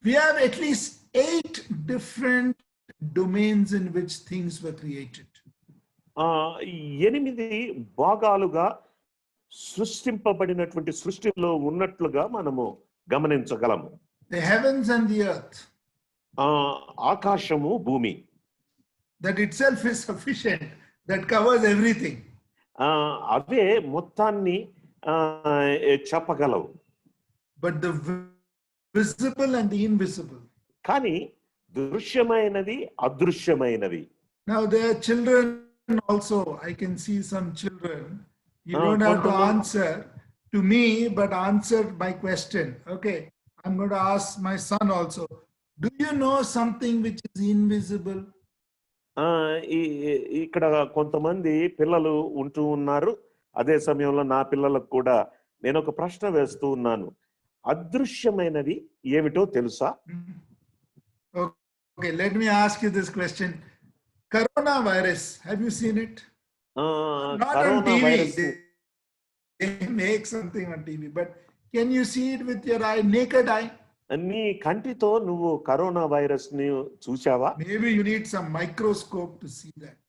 We have at least 8 different domains in which things were created. 8 భాగాలుగా సృష్టింపబడినటువంటి సృష్టిలో ఉన్నట్లుగా మనము గమనించగలము. The heavens and the earth. ఆకాశము భూమి. That itself is sufficient. That covers everything. అవే మొత్తాన్ని చెప్పగలవు. But the visible and the invisible. కానీ దృశ్యమైనది అదృశ్యమైనది. Now there are children also. I can see some children. You don't have to answer to me, but answer my question. Okay, I'm going to ask my son also. Do you know something which is invisible? ఇక్కడ కొంతమంది పిల్లలు ఉంటూ ఉన్నారు. అదే సమయంలో నా పిల్లలకు కూడా నేను ఒక ప్రశ్న వేస్తూ ఉన్నాను. అదృశ్యమైనది ఏమిటో తెలుసా? Okay, let me ask you this question. Coronavirus, have you seen it? Not on TV. They make something on TV, but can you see it with your eye, naked eye? నీ కంటితో నువ్వు కరోనా వైరస్ ని చూసావా? Maybe you need some microscope to see that.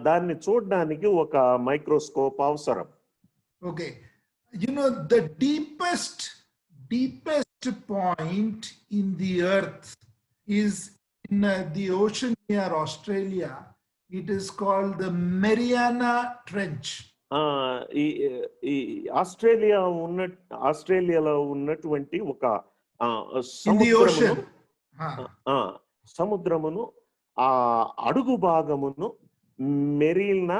దాన్ని చూడడానికి ఒక microscope అవసరం. Okay, you know the deepest point in the earth is in the ocean near Australia. It is called the Mariana Trench. ఆస్ట్రేలియాలో ఉన్నటువంటి ఒక సముద్రమును ఆ అడుగు భాగమును మెరీనా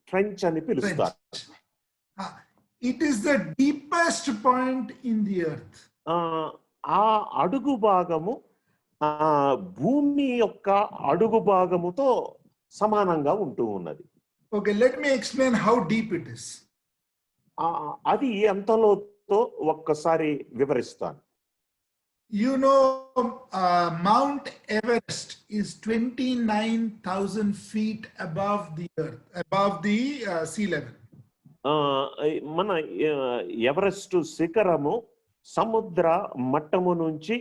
ట్రెంచ్ అని పిలుస్తారు. It is the deepest point in the earth. ఆ అడుగు భాగము భూమి యొక్క అడుగు భాగముతో సమానంగా ఉంటూ ఉన్నది. Okay, let me explain how deep it is. అది ఎంత లోతు తో ఒక్కసారి వివరిస్తాను. You know, Mount Everest is 29,000 feet above the earth, above the sea level. మన ఎవరెస్ట్ శిఖరము సముద్ర మట్టము నుంచి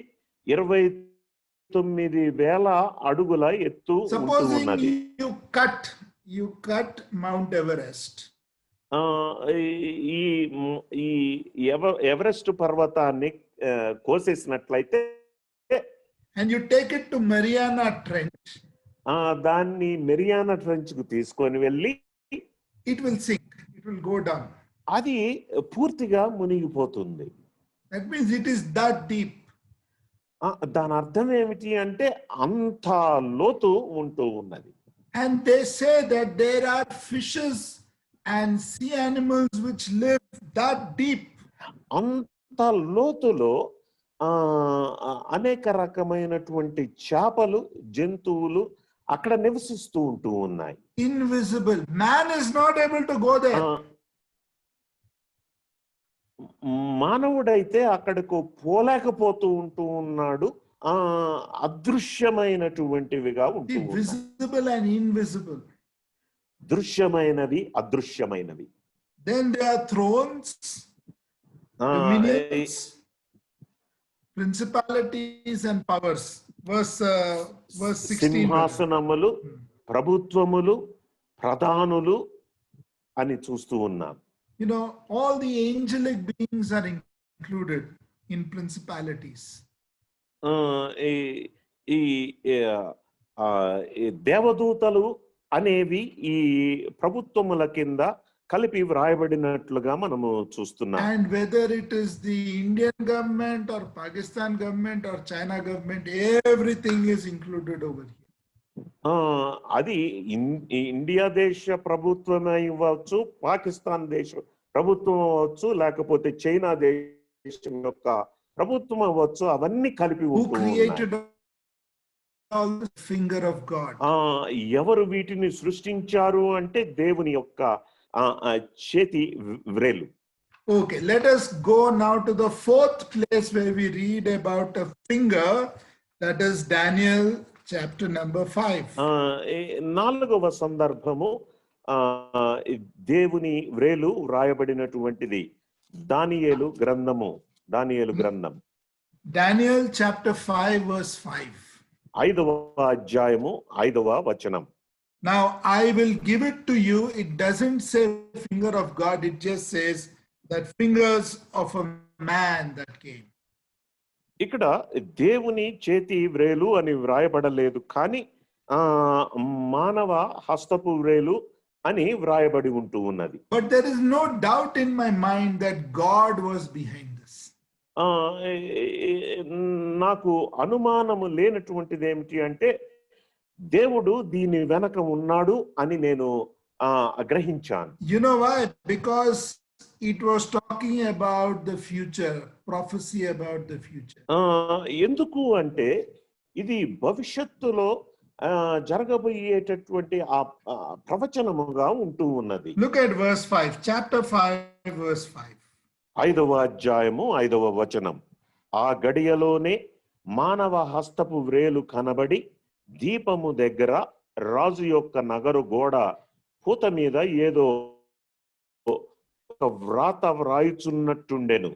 29,000 అడుగుల ఎత్తు ఉంటూ Supposing ఉన్నది. you cut Mount Everest. ఈ ఎవరెస్ట్ పర్వతాన్ని కోసేసినట్లయితే And you take it to Mariana Trench. దాన్ని మెరియానా ట్రెంచ్ కు తీసుకొని వెళ్ళి It will sink. It will go down. అది పూర్తిగా మునిగిపోతుంది. That means it is that deep. దాని అర్థం ఏమిటి అంటే అంత లోతు ఉంటూ ఉన్నది. And they say that there are fishes and sea animals which live that deep. అంత లోతులో అనేక రకమైనటువంటి చేపలు, జంతువులు అక్కడ నివసిస్తూ ఉంటూ ఉన్నాయి. Invisible. Man is not able to go there. మానవుడైతే అక్కడకు పోలేకపోతూ ఉంటూ ఉన్నాడు. అదృశ్యమైనటువంటివిగా ఉంటూ ఉన్నాయి. Visible and invisible. దృశ్యమైనవి, అదృశ్యమైనవి. Then there are thrones, dominions, principalities and powers. Verse 16. సింహాసనములు, ప్రభుత్వములు, ప్రధానులు అని చూస్తూ ఉన్నాం. You know, all the angelic beings are included in principalities. ఈ దేవదూతలు అనేవి ఈ ప్రభుత్వముల కింద కలిపి వ్రాయబడినట్లుగా మనము చూస్తున్నాం. And whether it is the Indian government or Pakistan government or China government, everything is included over here. అది ఇండియా దేశ ప్రభుత్వం అవ్వచ్చు, పాకిస్తాన్ దేశ ప్రభుత్వం అవ్వచ్చు, లేకపోతే చైనా దేశం యొక్క ప్రభుత్వం అవ్వచ్చు, అవన్నీ కలిపి finger of God. ఎవరు వీటిని సృష్టించారు అంటే దేవుని యొక్క చేతి వ్రేలు. Okay, let us go now to the fourth place where we read about a finger, that is Daniel chapter number 5. నాలుగవ సందర్భము దేవుని వ్రేలు వ్రాయబడినటువంటిది దానియేలు గ్రంథము. దానియేలు గ్రంథం Daniel chapter 5 verse 5. 5వ అధ్యాయము 5వ వచనం. Now I will give it to you. It doesn't say finger of God, it just says that fingers of a man that came. ఇక్కడ దేవుని చేతి వ్రేలు అని వ్రాయబడలేదు, కానీ మానవ హస్తపు వ్రేలు అని వ్రాయబడి ఉంటూ ఉన్నది. But there is no doubt in my mind that God was behind this. నాకు అనుమానము లేనటువంటిది ఏమిటి అంటే దేవుడు దీని వెనక ఉన్నాడు అని నేను గ్రహించాను. You know why? Because it was talking about the future, prophecy about the future. ఎందుకు అంటే ఇది భవిష్యత్తులో జరగబోయేటటువంటి ఆ ప్రవచనముగా ఉంటూ ఉన్నది. Look at verse 5, chapter 5 verse 5. 5వ అధ్యాయము 5వ వచనం. ఆ గడియలోనే మానవ హస్తపు వ్రేలు కనబడి దీపము దగ్గర రాజు యొక్క నగరు గోడ పూత మీద ఏదో ఒక వ్రాత వ్రాయుచున్నట్టుండెను.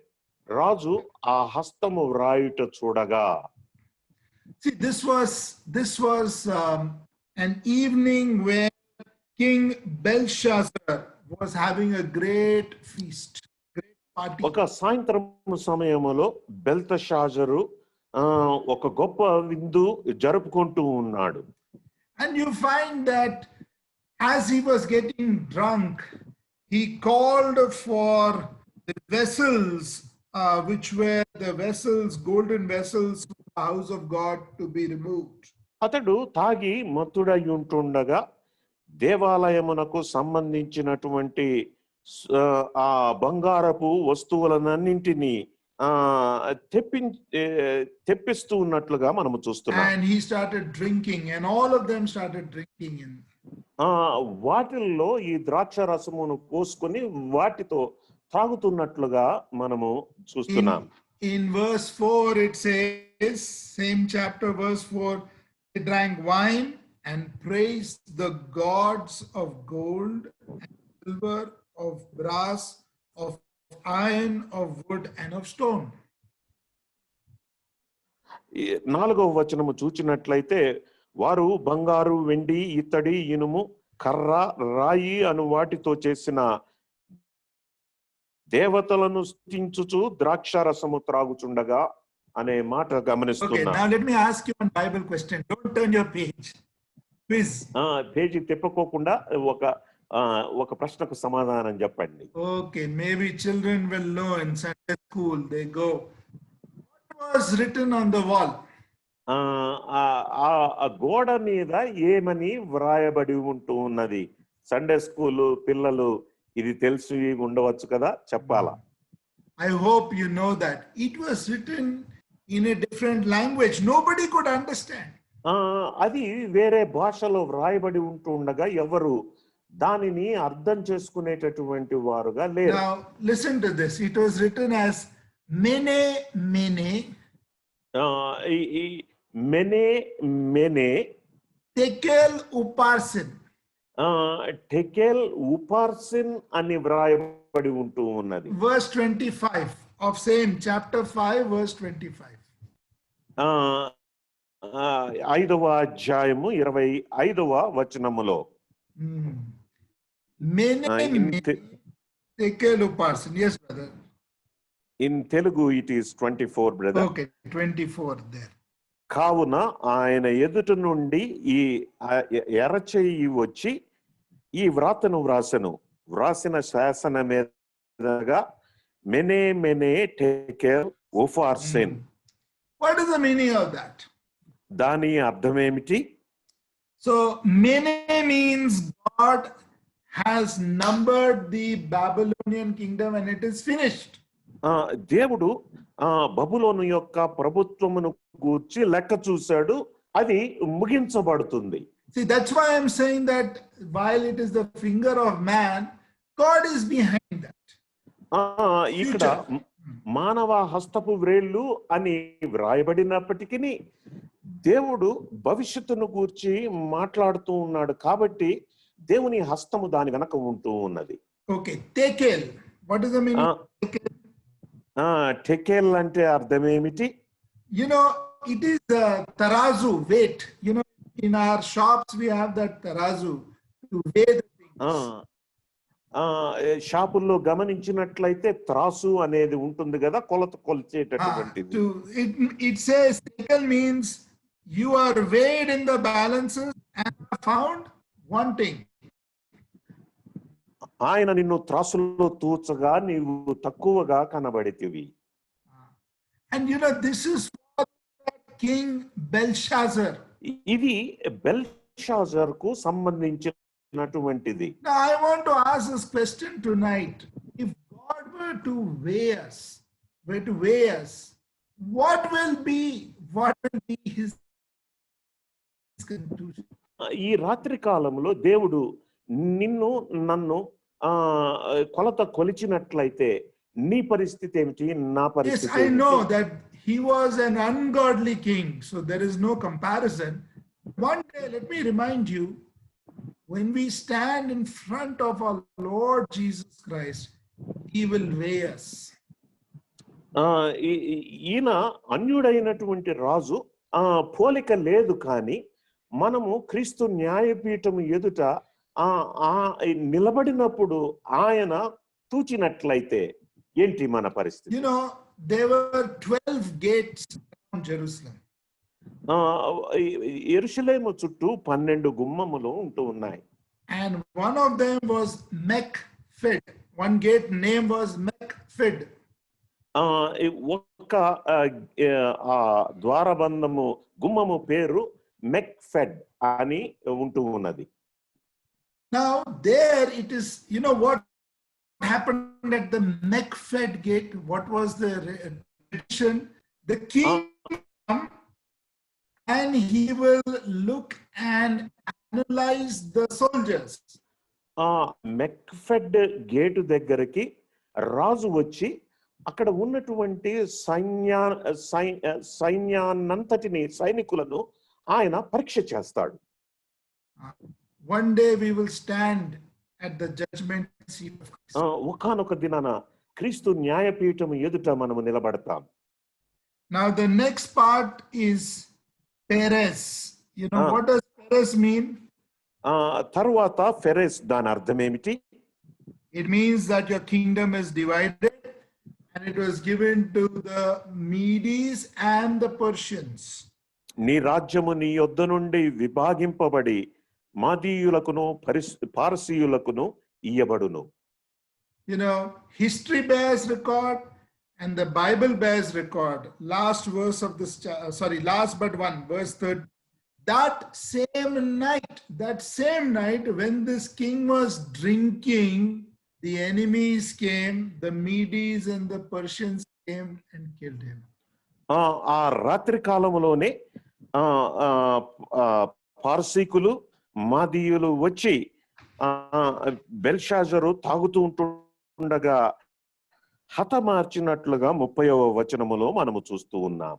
రాజు ఆ హస్తము వ్రాయుట చూడగా. See, this was an evening where King Belshazzar was having a great feast, great party. ఒక సాయంత్రం సమయములో బెల్తషాజరు ఒక గొప్ప విందు జరుపుకుంటూ ఉన్నాడు. And you find that as he was getting drunk, he called for the vessels, which were the vessels, golden vessels from the house of God, to be removed. అతడు తాగి మత్తుడై ఉంటుండగా దేవాలయమునకు సంబంధించినటువంటి ఆ బంగారపు వస్తువులన్నింటినీ తెప్పిస్తూ ఉన్నట్లుగా మనము చూస్తున్నాం. And he started drinking, and all of them started drinking in. వాటిల్లో ఈ ద్రాక్ష రసమును పోసుకొని వాటితో తాగుతున్నట్లుగా మనము చూస్తున్నాం. In verse 4 it says, same chapter verse 4, they drank wine and praised the gods of gold and silver, of brass, of iron, of wood, and of stone. ఈ 4వ వచనము చూచినట్లయితే వారు బంగారు, వెండి, ఇత్తడి, ఇనుము, కర్ర, రాయి అను వాటితో చేసిన దేవతలను స్తుతించుచు ద్రాక్షారసము త్రాగుచుండగా అనే మాట Okay, గమనిస్తున్నా. now let me ask you one Bible question. Don't turn your page. Quiz. Page తిప్పుకోకుండా ఒక ప్రశ్నకు సమాధానం చెప్పండి. Okay, maybe children will know in Sunday school. They go, what was written on the wall? ఆ గోడ మీద ఏమని వ్రాయబడి ఉంటూ ఉన్నది? సండే స్కూలు పిల్లలు ఇది తెలిసి ఉండవచ్చు కదా, చెప్పాలా? I hope you know that. It was written in a different language. Nobody could understand. అది వేరే భాషలో వ్రాయబడి ఉంటూ ఉండగా ఎవరు దానిని అర్థం చేసుకునేటటువంటి వారుగా లేరు. Now listen to this. It was written as mene mene మెనే మెనే tekel uparsin. టెకెల్ ఉపార్సిన్ అని వ్రాయబడి ఉంటూ ఉన్నది. Verse 25 of same chapter 5 verse 25. 5వ అధ్యాయము 25వ వచనములో Mene mene tekel uparsin. Yes, brother. In Telugu it is 24, brother. Okay, 24 there. కావున ఆయన ఎదుట నుండి ఈ ఎరచెయ్యి వచ్చి ఈ వ్రాతను వ్రాసిన శాసన మీదగా మెనే మెనే టెకెల్ ఉపార్సిన్. What is the meaning of that? దాని అర్థమేమిటి? So mene means God has numbered the Babylonian kingdom and it is finished. దేవుడు బబులోను యొక్క ప్రభుత్వమును గూర్చి లెక్క చూశాడు, అది ముగించబడుతుంది. See, that's why I'm saying that while it is the finger of man, God is behind that. ఇక్కడ మానవ హస్తపు వ్రేళ్ళు అని వ్రాయబడినప్పటికీ దేవుడు భవిష్యత్తును గూర్చి మాట్లాడుతూ ఉన్నాడు కాబట్టి దేవుని హస్తము దాని వెనక ఉంటూ ఉన్నది. Okay, tekel. What is the meaning of tekel? టెకెల్ అంటే అర్థమేమిటి? You know, it is tarazu, weight. You know, in our shops we have that tarazu to weigh the things. షాపుల్లో గమనించినట్లయితే త్రాసు అనేది ఉంటుంది కదా, కొలిచేటటువంటిది. It says tekel means you are weighed in the balances and are found wanting. ఆయన నిన్ను త్రాసులో తూచగా నీవు తక్కువగా కనబడితివి. And you know, this is for King Belshazzar. ఇది బెల్షాజర్ కు సంబంధించినటువంటిది. Now I want to ask this question tonight. If God were to weigh us, what will be his conclusion? ఈ రాత్రి కాలంలో దేవుడు నిన్ను నన్ను కొలత కొలిచినట్లయితే నీ పరిస్థితి ఏమిటి, నా పరిస్థితి? Yes, I know that he was an ungodly king, so there is no comparison. One day, let me remind you, when we stand in front of our Lord Jesus Christ, he will weigh us. ఈయన అన్యుడైనటువంటి రాజు, పోలిక లేదు, కానీ మనము క్రీస్తు న్యాయపీఠము ఎదుట నిలబడినప్పుడు ఆయన తూచినట్లయితే ఏంటి మన పరిస్థితి? You know, there were 12 gates around Jerusalem. యెరూషలేము చుట్టూ 12 గుమ్మములు ఉంటూ ఉన్నాయి. And one of them was Mekfed. One gate name was Mekfed. ఒక ద్వారబంధము గుమ్మము పేరు మెక్ఫెడ్ అని ఉంటూ ఉన్నది. Now there it is, you know what happened at the Mekfed gate? What was the tradition? The king come and he will look and analyze the soldiers. మెక్ఫెడ్ gate దగ్గరికి రాజు వచ్చి అక్కడ ఉన్నటువంటి సైన్యాన్నంతటిని సైనికులను ఆయన పరీక్ష చేస్తాడు. One day we will stand at the judgment seat of Christ. ఒకానొక దినాన క్రీస్తు న్యాయపీఠం ఎదుట మనము నిలబడతాం. Now the next part is Perez. You know what does Perez mean? తరువాత ఫెరెస్ దాని అర్థం ఏమిటి? It means that your kingdom is divided and it was given to the Medes and the Persians. నీ రాజ్యము నీ యొద్ద నుండి విభాగింపబడి మాదీయులకును పారసీయులకును ఇయ్యబడును. You know, history bears record and the Bible bears record. Last verse of this, last but one, verse 3. That same night when this king was drinking, the enemies came, the Medes and the Persians came and killed him. ఆ రాత్రి కాలములోనే పారసీకులు మాదీయులు వచ్చి Belshazzar తాగుతూ ఉంటుండగా హతమార్చినట్లుగా 30వ వచనములో మనము చూస్తూ ఉన్నాం.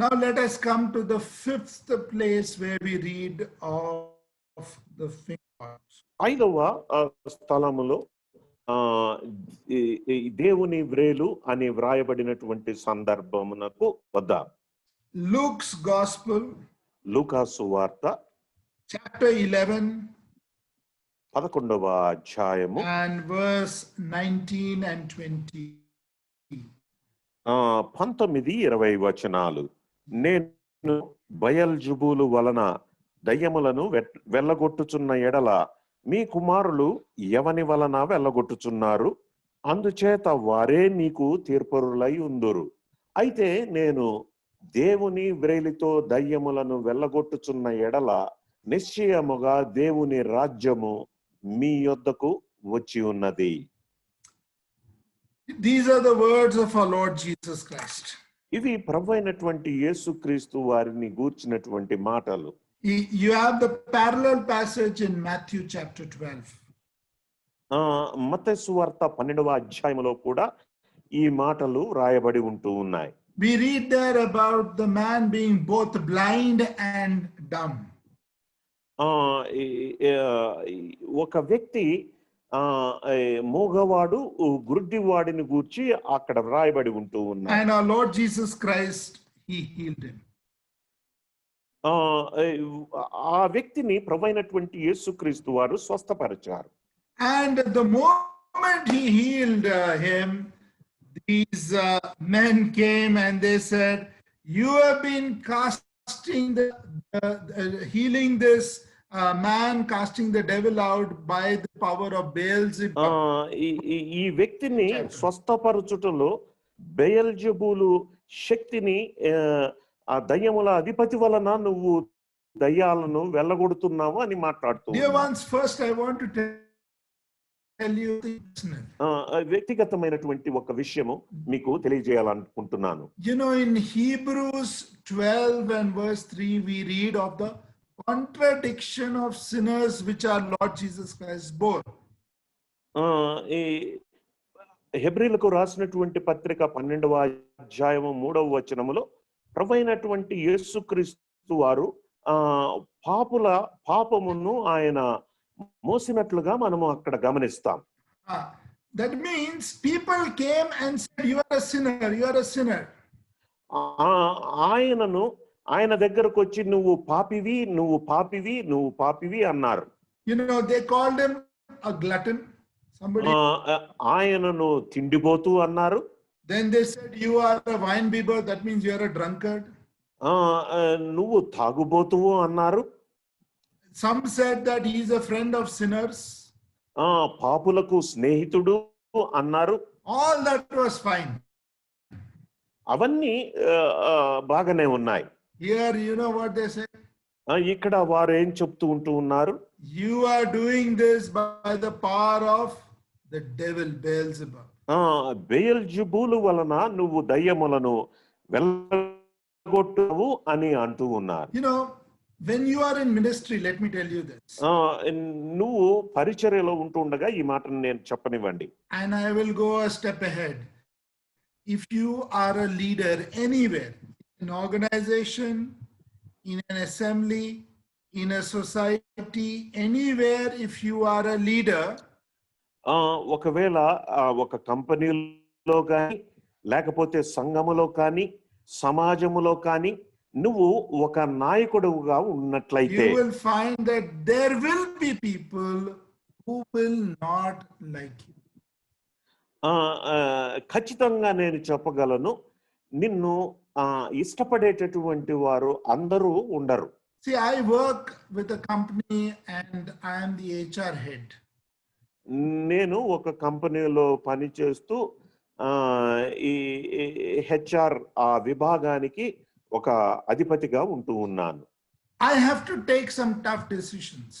Now let us come to the fifth place where we read of the fingers. 5వ స్థలములో దేవుని వ్రేలు అని వ్రాయబడినటువంటి సందర్భమునకు వద్దాం. Luke's Gospel, లూకా సువార్త chapter 11 11వ అధ్యాయము and verse 19 and 20. 19-20 వచనాలు. నేను బయల్జుబూలు వలన దయ్యములను వెళ్ళగొట్టుచున్న ఎడల మీ కుమారులు ఎవని వలన వెళ్ళగొట్టుచున్నారు? అందుచేత వారే మీకు తీర్పరులై ఉందురు. అయితే నేను దేవుని వ్రేలితో దయ్యములను వెళ్ళగొట్టుచున్న ఎడల నిశ్చయముగా దేవుని రాజ్యము మీ యొద్దకు వచ్చి ఉన్నది. These are the words of our Lord Jesus Christ. ఇవి ప్రభువైనటువంటి యేసుక్రీస్తు వారిని గూర్చినటువంటి మాటలు. You have the parallel passage in Matthew chapter 12. మత్తయి సువార్త 12వ అధ్యాయములో కూడా ఈ మాటలు రాయబడి ఉంటూ ఉన్నాయి. We read there about the man being both blind and dumb. ఒక వ్యక్తి మూగవాడు గుడ్డివాడిని గూర్చి అక్కడ రాయబడి ఉంటూ ఉన్నాయి. And our Lord Jesus Christ, he healed him. ఆ వ్యక్తిని ప్రభువైనటువంటి యేసుక్రీస్తు వారు స్వస్థపరిచారు. And the moment he healed him, these men came and they said, you have been healing this man, casting the devil out by the power of Beelzebub. ఈ వ్యక్తిని స్వస్థపరచుటలో బెయల్జెబూలు శక్తిని ఆ దయ్యముల అధిపతి వలన నువ్వు దయ్యాలను వెళ్ళగొడుతున్నావు అని మాట్లాడుతూ. Dear ones, first I want to tell you వ్యక్తిగతమైనటువంటి ఒక విషయము మీకు తెలియజేయాలనుకుంటున్నాను. You know, in Hebrews 12 and verse 3 we read of the contradiction of sinners which our Lord Jesus Christ bore. ఈ హెబ్రీలకు రాసినటువంటి పత్రిక 12వ అధ్యాయము 3వ వచనములో ప్రభువైనటువంటి యేసుక్రీస్తు వారు పాపమును ఆయన మోసినట్లుగా మనము అక్కడ గమనిస్తాం. That means people came and said, you are a sinner, you are a sinner. ఆయన దగ్గరకు వచ్చి నువ్వు పాపివి, నువ్వు పాపివి, నువ్వు పాపివి అన్నారు. You know, they called him a glutton. Somebody. ఆయనను తిండిపోతూ అన్నారు. Then they said, you are a wine bibber, that means you are a drunkard. నువ్వు తాగుబోతువు అన్నారు. Some said that he is a friend of sinners. పాపులకు స్నేహితుడు అన్నారు. All that was fine. అవన్నీ బాగానే ఉన్నాయి. Here, you know what they say? ఇక్కడ వారు ఏం చెప్తూ ఉంటూ ఉన్నారు? You are doing this by the power of the devil Beelzebub. బెయల్జెబూలు వలన నువ్వు దయ్యములను వెళ్ళగొట్టువు అని అంటూ ఉన్నారు. You know, When you are in ministry, let me tell you this, నువ్వు పరిచర్యలో ఉంటుండగా ఈ మాటను నేను చెప్పనివ్వండి. and I will go a step ahead. If you are a leader anywhere, in an organization, in an assembly, in a society, anywhere, if you are a leader, ఒకవేళ ఒక కంపెనీలో కానీ లేకపోతే సంఘములో కానీ సమాజములో కానీ నువ్వు ఒక నాయకుడుగా ఉన్నట్లయితే you will find that there will be people who will not like you. ఖచ్చితంగా నేను చెప్పగలను, నిన్ను ఇష్టపడేటటువంటి వారు అందరూ ఉండరు. See, I work with a company and I am the HR head. నేను ఒక కంపెనీలో పనిచేస్తూ ఈ హెచ్ఆర్ విభాగానికి ఒక అధిపతిగా ఉంటూ ఉన్నాను. I have to take some tough decisions.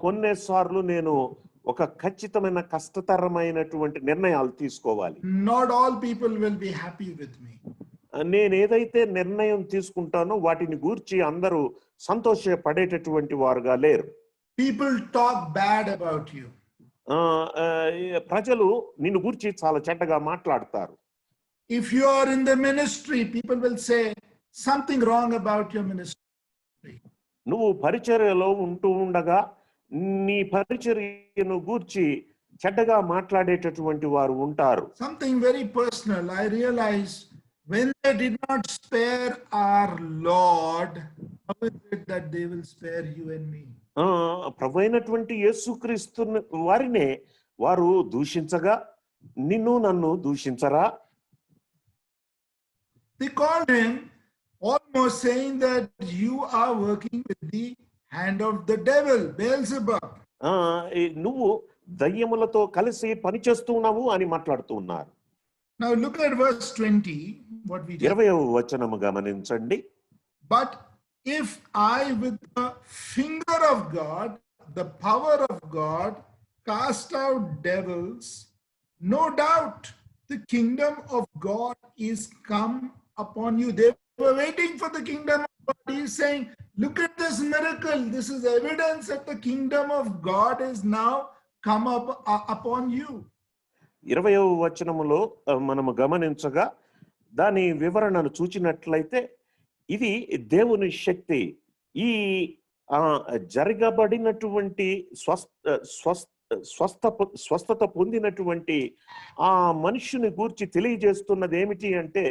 కొన్నిసార్లు నేను ఒక ఖచ్చితమైన కష్టతరమైనటువంటి నిర్ణయాలు తీసుకోవాలి. Not all people will be happy with me. నేను ఏదైతే నిర్ణయం తీసుకుంటానో వాటిని గూర్చి అందరూ సంతోషపడేటటువంటి వారుగా లేరు. People talk bad about you. ప్రజలు నిన్ను గూర్చి చాలా చెడ్డగా మాట్లాడతారు. If you are in the ministry, people will say something wrong about your ministry. నువ్వు పరిచర్యలో ఉంటూ ఉండగా నీ పరిచర్యను గూర్చి చెడ్డగా మాట్లాడేటటువంటి వారు ఉంటారు. Something very personal. I realized when they did not spare our Lord, how is it that they will spare you and me? ప్రభువైనటువంటి యేసుక్రీస్తు వారినే వారు దూషించగా నిన్ను నన్ను దూషించరా? They called him, almost saying that you are working with the hand of the devil, Beelzebub. నువ్వు దయ్యములతో కలిసి పనిచేస్తున్నావు అని మాట్లాడుతూ ఉన్నారు. Now look at verse 20, what we 20వ వచనము గమనించండి. But if I with the finger of God, the power of God, cast out devils, no doubt the kingdom of God is come upon you. They were waiting for the kingdom of God. He is saying, look at this miracle. This is evidence that the kingdom of God is now come up upon you. 20వ వచనములో మనము గమనించగా దాని వివరణను చూచినట్లయితే ఇది దేవుని శక్తి. ఈ జరగబడినటువంటి స్వస్థత పొందినటువంటి ఆ మనుష్యుని గూర్చి తెలియజేస్తున్నది ఏమిటి అంటే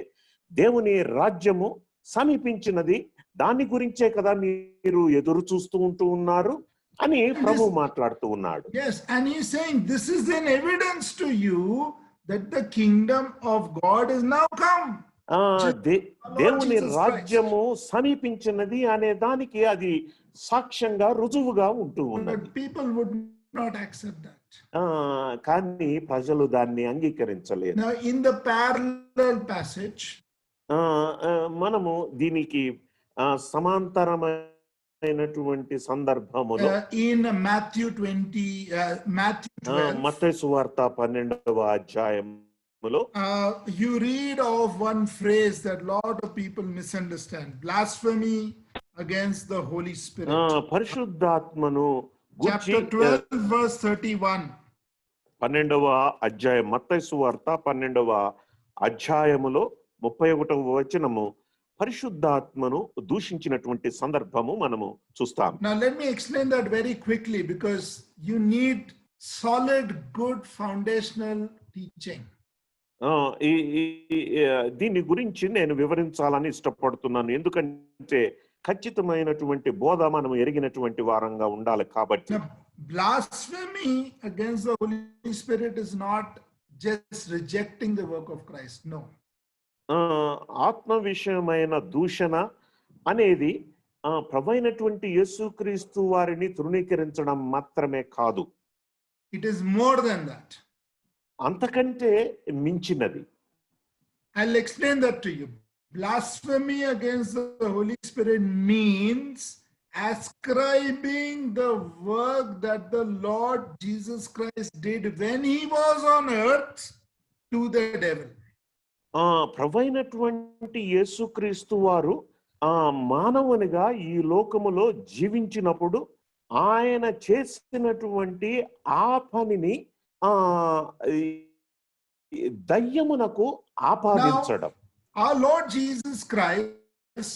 దేవుని రాజ్యము సమీపించినది, దాని గురించే కదా మీరు ఎదురు చూస్తూ ఉంటూ ఉన్నారు అని ప్రభు మాట్లాడుతూ ఉన్నాడు. Yes, and he's saying this is an evidence to you that the kingdom of God is now come. దేవుని రాజ్యము సమీపించినది అనే దానికి అది సాక్ష్యంగా రుజువుగా ఉంటూ ఉన్నది. People would not accept that. కానీ ప్రజలు దాన్ని అంగీకరించలేదు. Now in the parallel passage, మనము దీనికి సమాంతరమైనటువంటి సందర్భములో in Matthew 20, Matthew 12, మత్తయి సువార్త 12వ అధ్యాయములో you read of one phrase that lot of people misunderstand: blasphemy against the Holy Spirit. పరిశుద్ధాత్మను Chapter 12 verse 31. 12వ అధ్యాయం, మత్తయి సువార్త 12వ అధ్యాయములో 31వ వచనము పరిశుద్ధాత్మను దూషించినటువంటి సందర్భము మనము చూస్తాం. Now let me explain that very quickly because you need solid, good foundational teaching. దీని గురించి నేను వివరించాలని ఇష్టపడుతున్నాను, ఎందుకంటే ఖచ్చితమైనటువంటి బోధ మనం ఎరిగినటువంటి వారంగా ఉండాలి కాబట్టి. Blasphemy against the Holy Spirit is not just rejecting the work of Christ. No. ఆత్మ విషయమైన దూషణ అనేది ప్రభువైనటువంటి యేసుక్రీస్తు వారిని తృణీకరించడం మాత్రమే కాదు. It is more than that. అంతకంటే మించినది. I'll explain that to you. Blasphemy against the Holy Spirit means ascribing the work that the Lord Jesus Christ did when he was on earth to the devil. ప్రభువైనటువంటి యేసుక్రీస్తు వారు మానవునిగా ఈ లోకములో జీవించినప్పుడు ఆయన చేసినటువంటి ఆ పనిని ఆ దయ్యమునకు ఆపాదించడం. Our Lord Jesus Christ,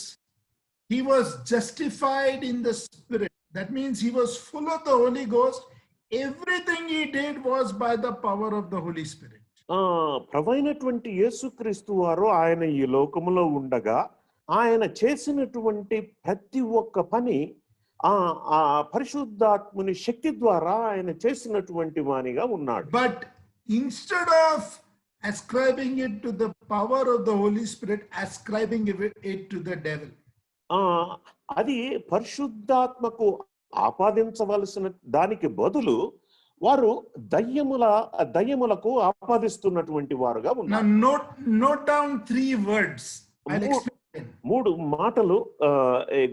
he was justified in the Spirit. That means he was full of the Holy Ghost. Everything he did was by the power of the Holy Spirit. ప్రభువైనటువంటి యేసుక్రీస్తు వారు ఆయన ఈ లోకములో ఉండగా ఆయన చేసినటువంటి ప్రతి ఒక్క పని ఆ పరిశుద్ధాత్ముని శక్తి ద్వారా ఆయన చేసినటువంటి వానిగా ఉన్నాడు. But instead of ascribing it to the power of the Holy Spirit, ascribing it to the devil. అది పరిశుద్ధాత్మకు ఆపాదించవలసిన దానికి బదులు వారు దయ్యములకు ఆపాదిస్తున్నటువంటి వారుగా ఉన్నారు. Now note down 3 words. I'll explain. 3 మాటలు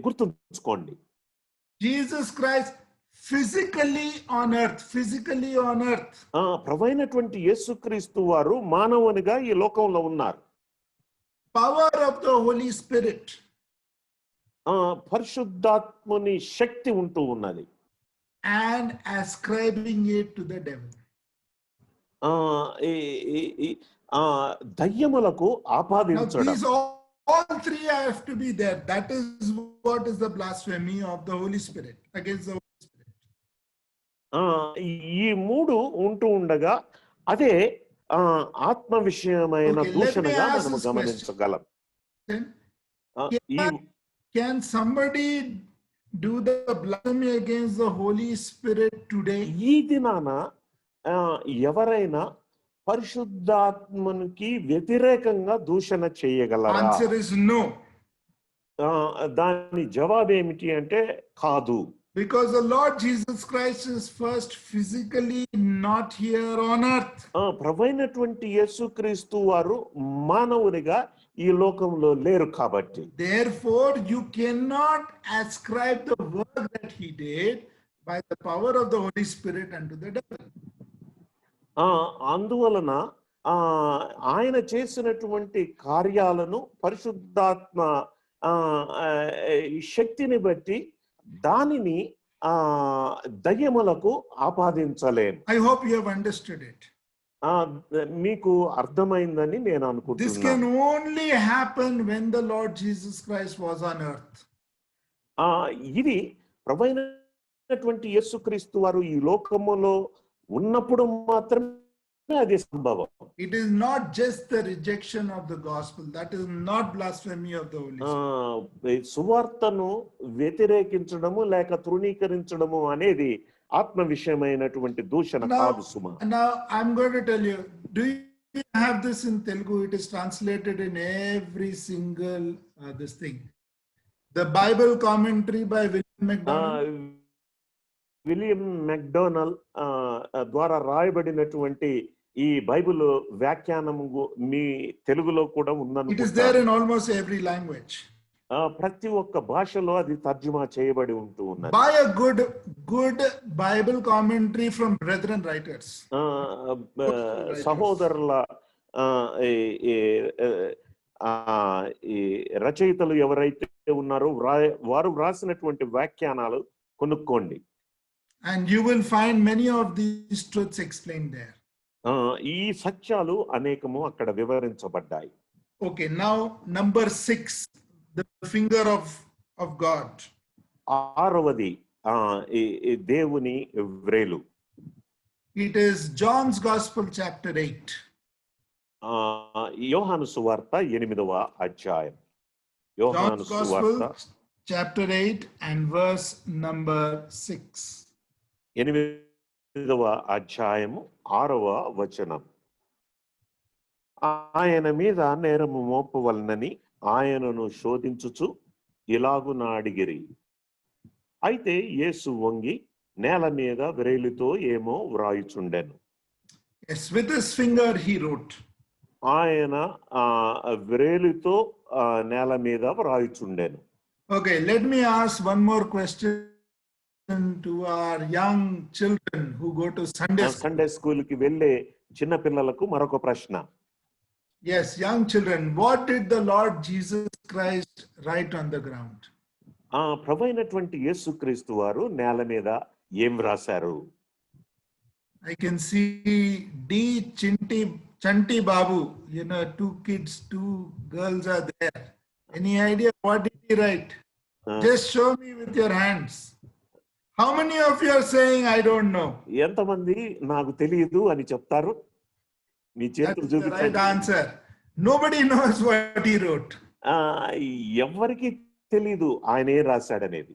గుర్తుంచుకోండి. Jesus Christ physically on earth. ప్రభువైనటువంటి యేసుక్రీస్తు వారు మానవునిగా ఈ లోకంలో ఉన్నారు. Power of the Holy Spirit. పరిశుద్ధాత్ముని శక్తి ఉంటూ ఉన్నది. And ascribing it to the devil. దయ్యములకు ఆపాదించడం. Now these all 3 have to be there. That is what is the blasphemy of the Holy Spirit against the Holy Spirit. ఈ 3 ఉంటూ ఉండగా అదే ఆత్మ విషయమైన దూషణగా మనము గమనించగలం. Can somebody do the blasphemy against the Holy Spirit today? ఈ దినాన ఎవరైనా పరిశుద్ధాత్మనికి వ్యతిరేకంగా దూషణ చేయగలరా? Answer is no. దాని జవాబు ఏమిటి అంటే కాదు. Because the Lord Jesus Christ is first physically not here on earth. ప్రభువైనటువంటి యేసుక్రీస్తు వారు మానవునిగా ఈ లోకంలో లేరు కాబట్టి. Therefore you cannot ascribe the work that he did by the power of the Holy Spirit unto the devil. అందువలన ఆయన చేసినటువంటి కార్యాలను పరిశుద్ధాత్మ శక్తిని బట్టి దానిని దయ్యములకు ఆపాదించలేం. I hope you have understood it. మీకు అర్థమైందని నేను అనుకుంటున్నాను. This can only happen when the Lord Jesus Christ was on earth. ఇది ప్రభువైనటువంటి యేసుక్రీస్తు వారు ఈ లోకములో ఉన్నప్పుడు మాత్రమే అది సంభవం. It is not just the rejection of the gospel. That is not blasphemy of the Holy Spirit. సువార్తను వ్యతిరేకించడము లేక తృణీకరించడము అనేది ఆత్మ విషయమైనటువంటి దూషణ కాదు సుమా. Now I'm going to tell you, do you have this in Telugu? It is translated in every single this thing. The Bible commentary by William MacDonald. William MacDonald ద్వారా రాయబడినటువంటి ఈ Bible వ్యాఖ్యానము మీ తెలుగులో కూడా ఉందనుకుంటా. It is there in almost every language. ప్రతి ఒక్క భాషలో అది తర్జుమా చేయబడి ఉంటూ ఉన్నది. By a good Bible commentary from brethren writers. సహోదరుల ఈ రచయితలు ఎవరైతే ఉన్నారో వారు వ్రాసినటువంటి వ్యాఖ్యానాలు కొనుక్కోండి. And you will find many of these truths explained there. ఈ సత్యాలు అనేకము అక్కడ వివరించబడ్డాయి. Okay, now number 6, the finger of God. 6వది దేవుని వ్రేలు. It is John's Gospel chapter 8. యోహాను సువార్త 8వ అధ్యాయం. యోహాను John's సువార్త Gospel chapter 8 and verse number 6. 8వ అధ్యాయము 6వ వచనం. ఆయన మీద నేరము మోపవలనని ఆయనను శోధించుచు ఇలాగున అడిగిరి. అయితే యేసు వంగి నేల మీద వ్రేలితో ఏమో వ్రాయుచుండెను. Yes, with his finger he wrote. ఆయన వ్రేలితో నేల మీద వ్రాయుచుండెను. Okay, let me ask one more question to our young children who go to Sunday school. Sunday school కి వెళ్ళే చిన్న పిల్లలకు మరొక ప్రశ్న. Yes, young children, what did the Lord Jesus Christ write on the ground? ప్రభు అయినటువంటి యేసుక్రీస్తు వారు నేల మీద ఏం రాశారు? I can see D. Chanti Babu, two kids, two girls are there. Any idea what did he write? Just show me with your hands. How many of you are saying, I don't know? ఎంతమంది నాకు తెలియదు అని చెప్తారు? మీ చేతులు That's the right చూపించండి. answer. Nobody knows what he wrote. ఎవరికి తెలియదు ఆయన ఏం రాశాడనేది.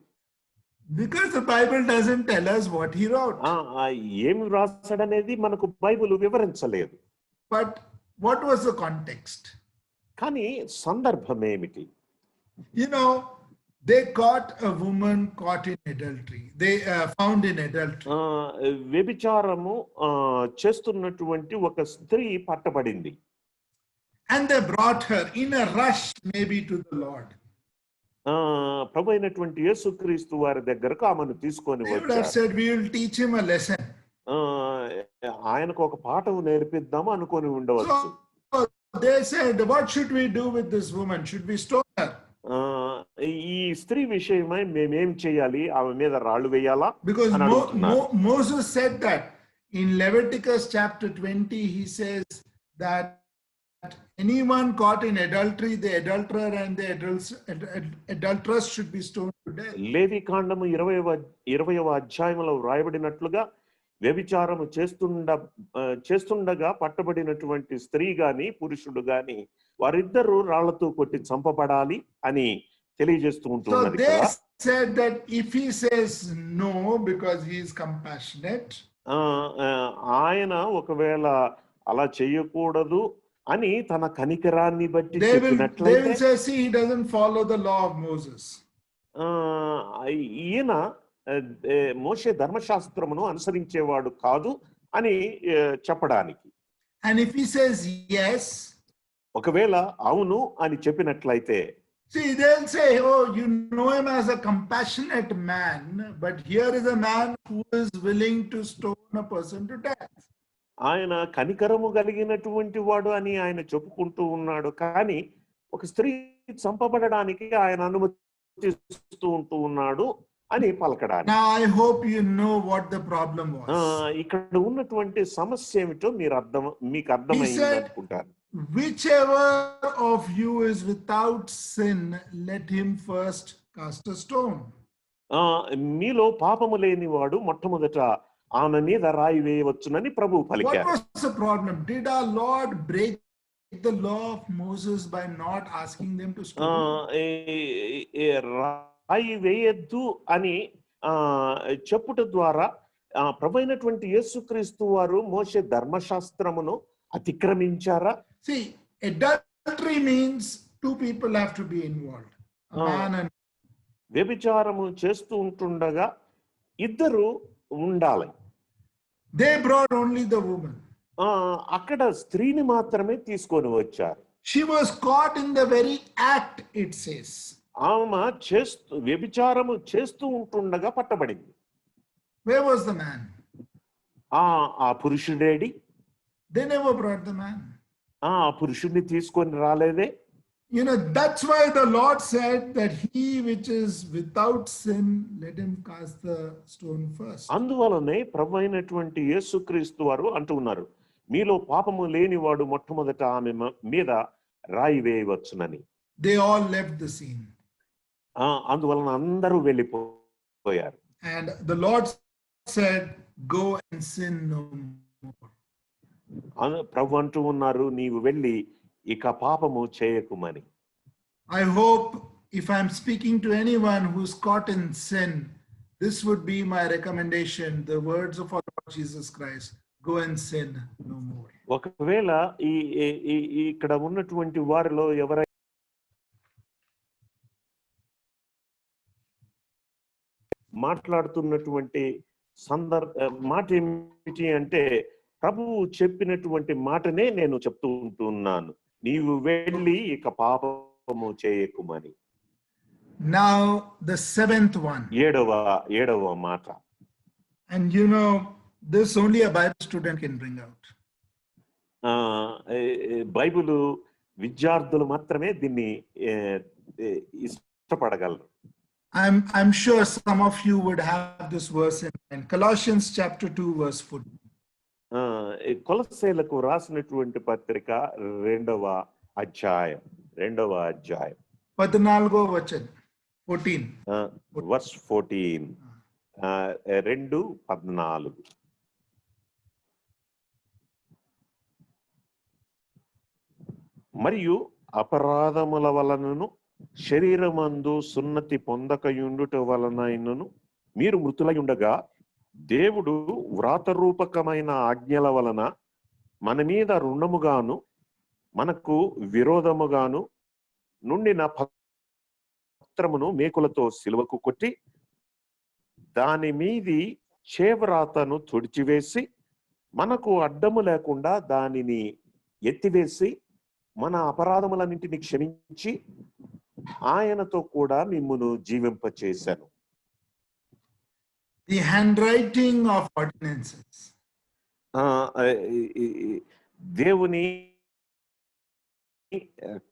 Because the Bible doesn't tell us what he wrote. ఏం రాశాడనేది మనకు Bible వివరించలేదు. But what was the context? కానీ సందర్భం ఏమిటి? They caught a woman caught in adultery. They found in adultery. వ్యభిచారము చేస్తున్నటువంటి ఒక స్త్రీ పట్టబడింది. And they brought her in a rush maybe to the Lord. ప్రభు అయినటువంటి యేసుక్రీస్తు వారి దగ్గరకు ఆమెను తీసుకొని They would have said, we will teach him a lesson. ఆయనకు ఒక పాఠం నేర్పిద్దాము అనుకొని ఉండవచ్చు. So they said, what should we do with this woman? Should we stone her? ఈ స్త్రీ విషయమై మేమేం చేయాలి? ఆమె మీద రాళ్ళు వేయాలా? Because Moses said that in Leviticus chapter 20, he says that anyone caught in adultery, the adulterer and the adulteress should be stoned to death. లేవికాండము 20వ అధ్యాయంలో వ్రాయబడినట్లుగా వ్యభిచారము చేస్తుండగా పట్టబడినటువంటి స్త్రీ గాని పురుషుడు గాని వారిద్దరూ రాళ్లతో కొట్టి చంపబడాలి అని తెలియజేస్తూ ఉంటున్నది. So they said that if he says no because he is compassionate, ఆయన ఒకవేళ అలా చేయకూడదు అని తన కనికరాన్ని బట్టి చెప్పినట్లయితే they will say, see, he doesn't follow the law of Moses. ఈయన మోషే ధర్మశాస్త్రమును అనుసరించేవాడు కాదు అని చెప్పడానికి. And if he says yes, ఒకవేళ అవును అని చెప్పినట్లయితే, see, they'll say, oh, you know him as a compassionate man, but here is a man who is willing to stone a person to death. ఆయన కనికరము కలిగినటువంటి వాడు అని ఆయన చెప్పుకుంటూ ఉన్నాడు, కానీ ఒక స్త్రీ చంపబడడానికి ఆయన అనుమతిస్తూ ఉంటూ ఉన్నాడు అని పలకడానికి. Now I hope you know what the problem was. ఇక్కడ ఉన్నటువంటి సమస్య ఏమిటో మీకు అర్థమైంది అనుకుంటాను. Whichever of you is without sin, let him first cast a stone. మీలో పాపము లేని వాడు మొట్టమొదట ఆమె మీద రాయి వేయవచ్చునని ప్రభువు పలికారు. What was the problem? Did our Lord break the law of Moses by not asking them to stone? రాయి వేయద్దు అని చెప్పుట ద్వారా ప్రభు అయినటువంటి యేసుక్రీస్తు వారు మోషే ధర్మశాస్త్రమును అతిక్రమించారా? See, adultery means two people have to be involved. A man and వ్యభిచారము చేస్తూ ఉంటుండగా ఇద్దరు ఉండాలి. They brought only the woman. అక్కడ స్త్రీని మాత్రమే తీసుకొని వచ్చారు. She was caught in the very act, it says. ఆమె వ్యభిచారము చేస్తూ ఉంటుండగా పట్టబడింది. Where was the man? ఆ పురుషుడేడి? They never brought the man. ఆ పురుషుడిని తీసుకొని రాలేదే. That's why the Lord said that he which is without sin, let him cast the stone first. అందువలనే ప్రభు అయినటువంటి యేసుక్రీస్తు వారు అంటూ ఉన్నారు, మీలో పాపము లేనివాడు మొట్టమొదట ఆమె మీద రాయి వేయవచ్చునని. They all left the scene. అందువలన అందరూ వెళ్ళిపోయారు. And the Lord said, go and sin no more. ప్రభు అంటూ ఉన్నారు, నీవు వెళ్ళి ఇక పాపము చేయకుమని. I hope if I'm speaking to anyone who's caught in sin, this would be my recommendation, the words of our Lord Jesus Christ, go and sin no more. ఒకవేళ ఇక్కడ ఉన్నటువంటి వారిలో ఎవరైనా మాట్లాడుతున్నటువంటి మాట ఏమిటి అంటే, ప్రభువు చెప్పినటువంటి మాటనే నేను చెప్తూ ఉంటున్నాను, నీవు వెళ్ళి ఇక పాపము చేయకుమని. Now the seventh one. ఏడవ మాట. And this only a Bible student can bring out. Bible విద్యార్థులు మాత్రమే దీన్ని ఇష్టపడగలరు. I'm sure some of you would have this verse in mind. Colossians chapter 2 verse 14. కొలస్సీలకు రాసినటువంటి పత్రిక 2వ అధ్యాయం 14వ వచనం 14 వర్స్ 14 2:14. మరియు అపరాధముల వలనను శరీరమందు సున్నతి పొందకయుండుట వలనైనను మీరు మృతులై ఉండగా దేవుడు వ్రాతరూపకమైన ఆజ్ఞల వలన మన మీద రుణముగాను మనకు విరోధముగాను నుండిన పత్రమును మేకులతో సిలువకు కొట్టి దాని మీది చేవ్రాతను తుడిచివేసి మనకు అడ్డము లేకుండా దానిని ఎత్తివేసి మన అపరాధములన్నింటినీ క్షమించి ఆయనతో కూడా మిమ్మును జీవింపచేశాను. The handwriting of ordinances. దేవుని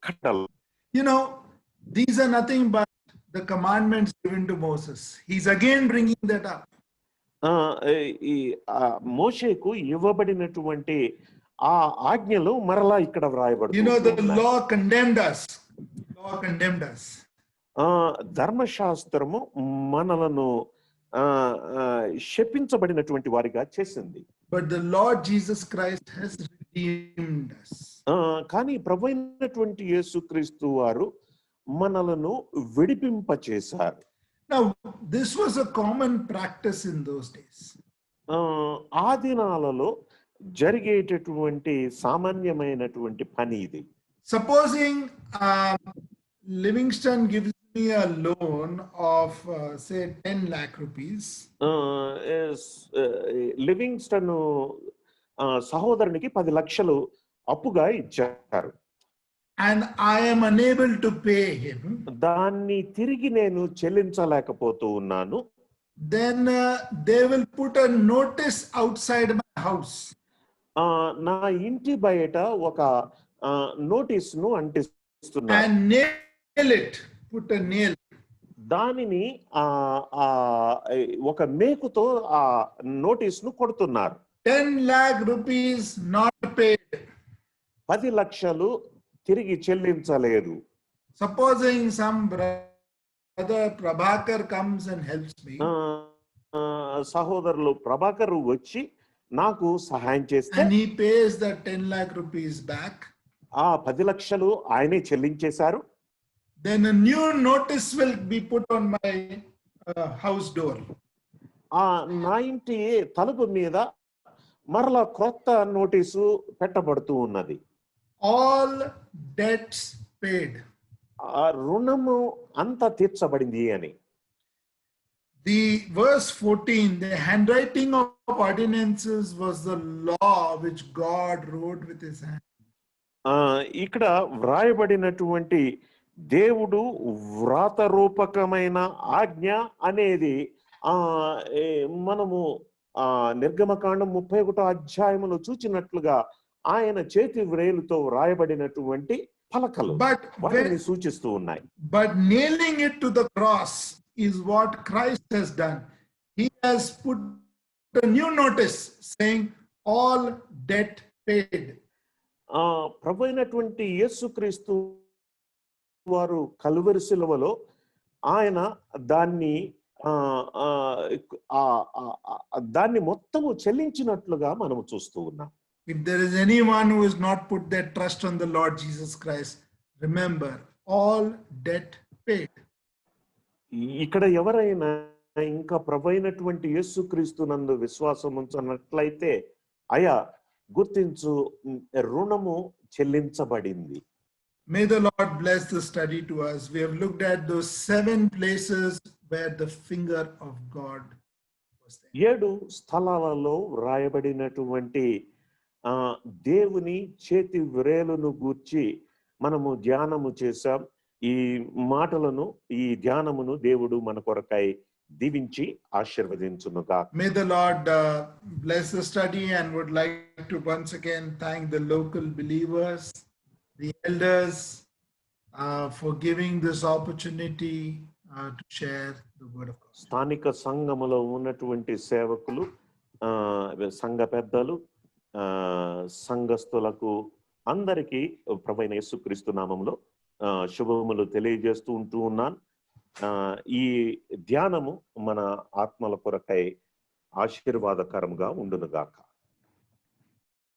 కట్టలు. You know, these are nothing but the commandments given to Moses. He's again bringing that up. మోషేకు ఇవ్వబడినటువంటి ఆ ఆజ్ఞలు మరలా ఇక్కడ వ్రాయబడుతుంది. You know, the law condemned us. Law condemned us. ధర్మశాస్త్రము మనలను శపించబడినటువంటి వారిగా చేసింది. But the Lord Jesus Christ has redeemed us. కానీ ప్రభువైనటువంటి యేసుక్రీస్తు వారు మనలను విడిపింపచేశారు. Now, this was a common practice in those days. ఆ దినాలలో జరిగేటటువంటి సామాన్యమైనటువంటి పని ఇది. Supposing Livingston gives me a loan of say 10 lakh rupees. Livingstone సహోదరునికి 10 లక్షలు అప్పుగా ఇచ్చారు. And I am unable to pay him. దాన్ని తిరిగి నేను చెల్లించలేకపోతూ ఉన్నాను. Then they will put a notice outside my house. నా ఇంటి బయట ఒక నోటీస్ ను అంటిస్తున్నారు. And nail it. Put a nail. దానిని ఒక మేకుతో ఆ నోటీస్ ను కొడుతున్నారు. 10 lakh rupees not paid. 10 లక్షలు తిరిగి చెల్లించలేదు. Supposing some brother Prabhakar comes and helps me. సహోదరులు ప్రభాకర్ వచ్చి నాకు సహాయం చేస్తే and he pays the 10 lakh rupees back. ఆ 10 లక్షలు ఆయనే చెల్లించేశారు. Then a new notice will be put on my house door. నా ఇంటి తలుపు మీద మరలా క్రొత్త నోటీసు పెట్టబడుతూ ఉన్నది. All debts paid. ఆ రుణము అంతా తీర్చబడింది అని. The verse 14, the handwriting of ordinances was the law which God wrote with his hand. ఇక్కడ వ్రాయబడినటువంటి దేవుడు వ్రాతరూపకమైన ఆజ్ఞ అనేది మనము నిర్గమకాండం 31వ అధ్యాయములో చూచినట్లుగా ఆయన చేతి వ్రేలుతో వ్రాయబడినటువంటి పలకలు వాటిని సూచిస్తూ ఉన్నాయి. But nailing it to the cross is what Christ has done. He has put a new notice saying all debt paid. ప్రభువైనటువంటి యేసుక్రీస్తు వారు కలువరి శిలువలో ఆయన దాన్ని మొత్తము చెల్లించినట్లుగా మనము చూస్తూ ఉన్నాం. If there is anyone who has not put their trust on the Lord Jesus Christ, remember all debt paid. ఇక్కడ ఎవరైనా ఇంకా ప్రభువైనటువంటి యేసుక్రీస్తు నందు విశ్వాసం ఉంచనట్లయితే అయా గుర్తించు, రుణము చెల్లించబడింది. May the Lord bless the study to us. We have looked at those 7 places where the finger of God was there. 7 స్థలాలలో వ్రాయబడినటువంటి దేవుని చేతి వ్రేలును గూర్చి మనము ధ్యానము చేశాం. ఈ మాటలను, ఈ ధ్యానమును దేవుడు మన కొరకై దీవించి ఆశీర్వదించునుగా. May the Lord bless the study, and would like to once again thank the local believers the elders for giving this opportunity to share the word of God. స్థానిక సంఘములో ఉన్నటువంటి సేవకులు, సంఘ పెద్దలు, సంఘస్థులకు అందరికీ ప్రభువైన యేసుక్రీస్తు నామములో శుభములు తెలియజేస్తూ ఉన్నాను. ఈ ధ్యానము మన ఆత్మల కొరకై ఆశీర్వాదకరంగా ఉండునుగాక.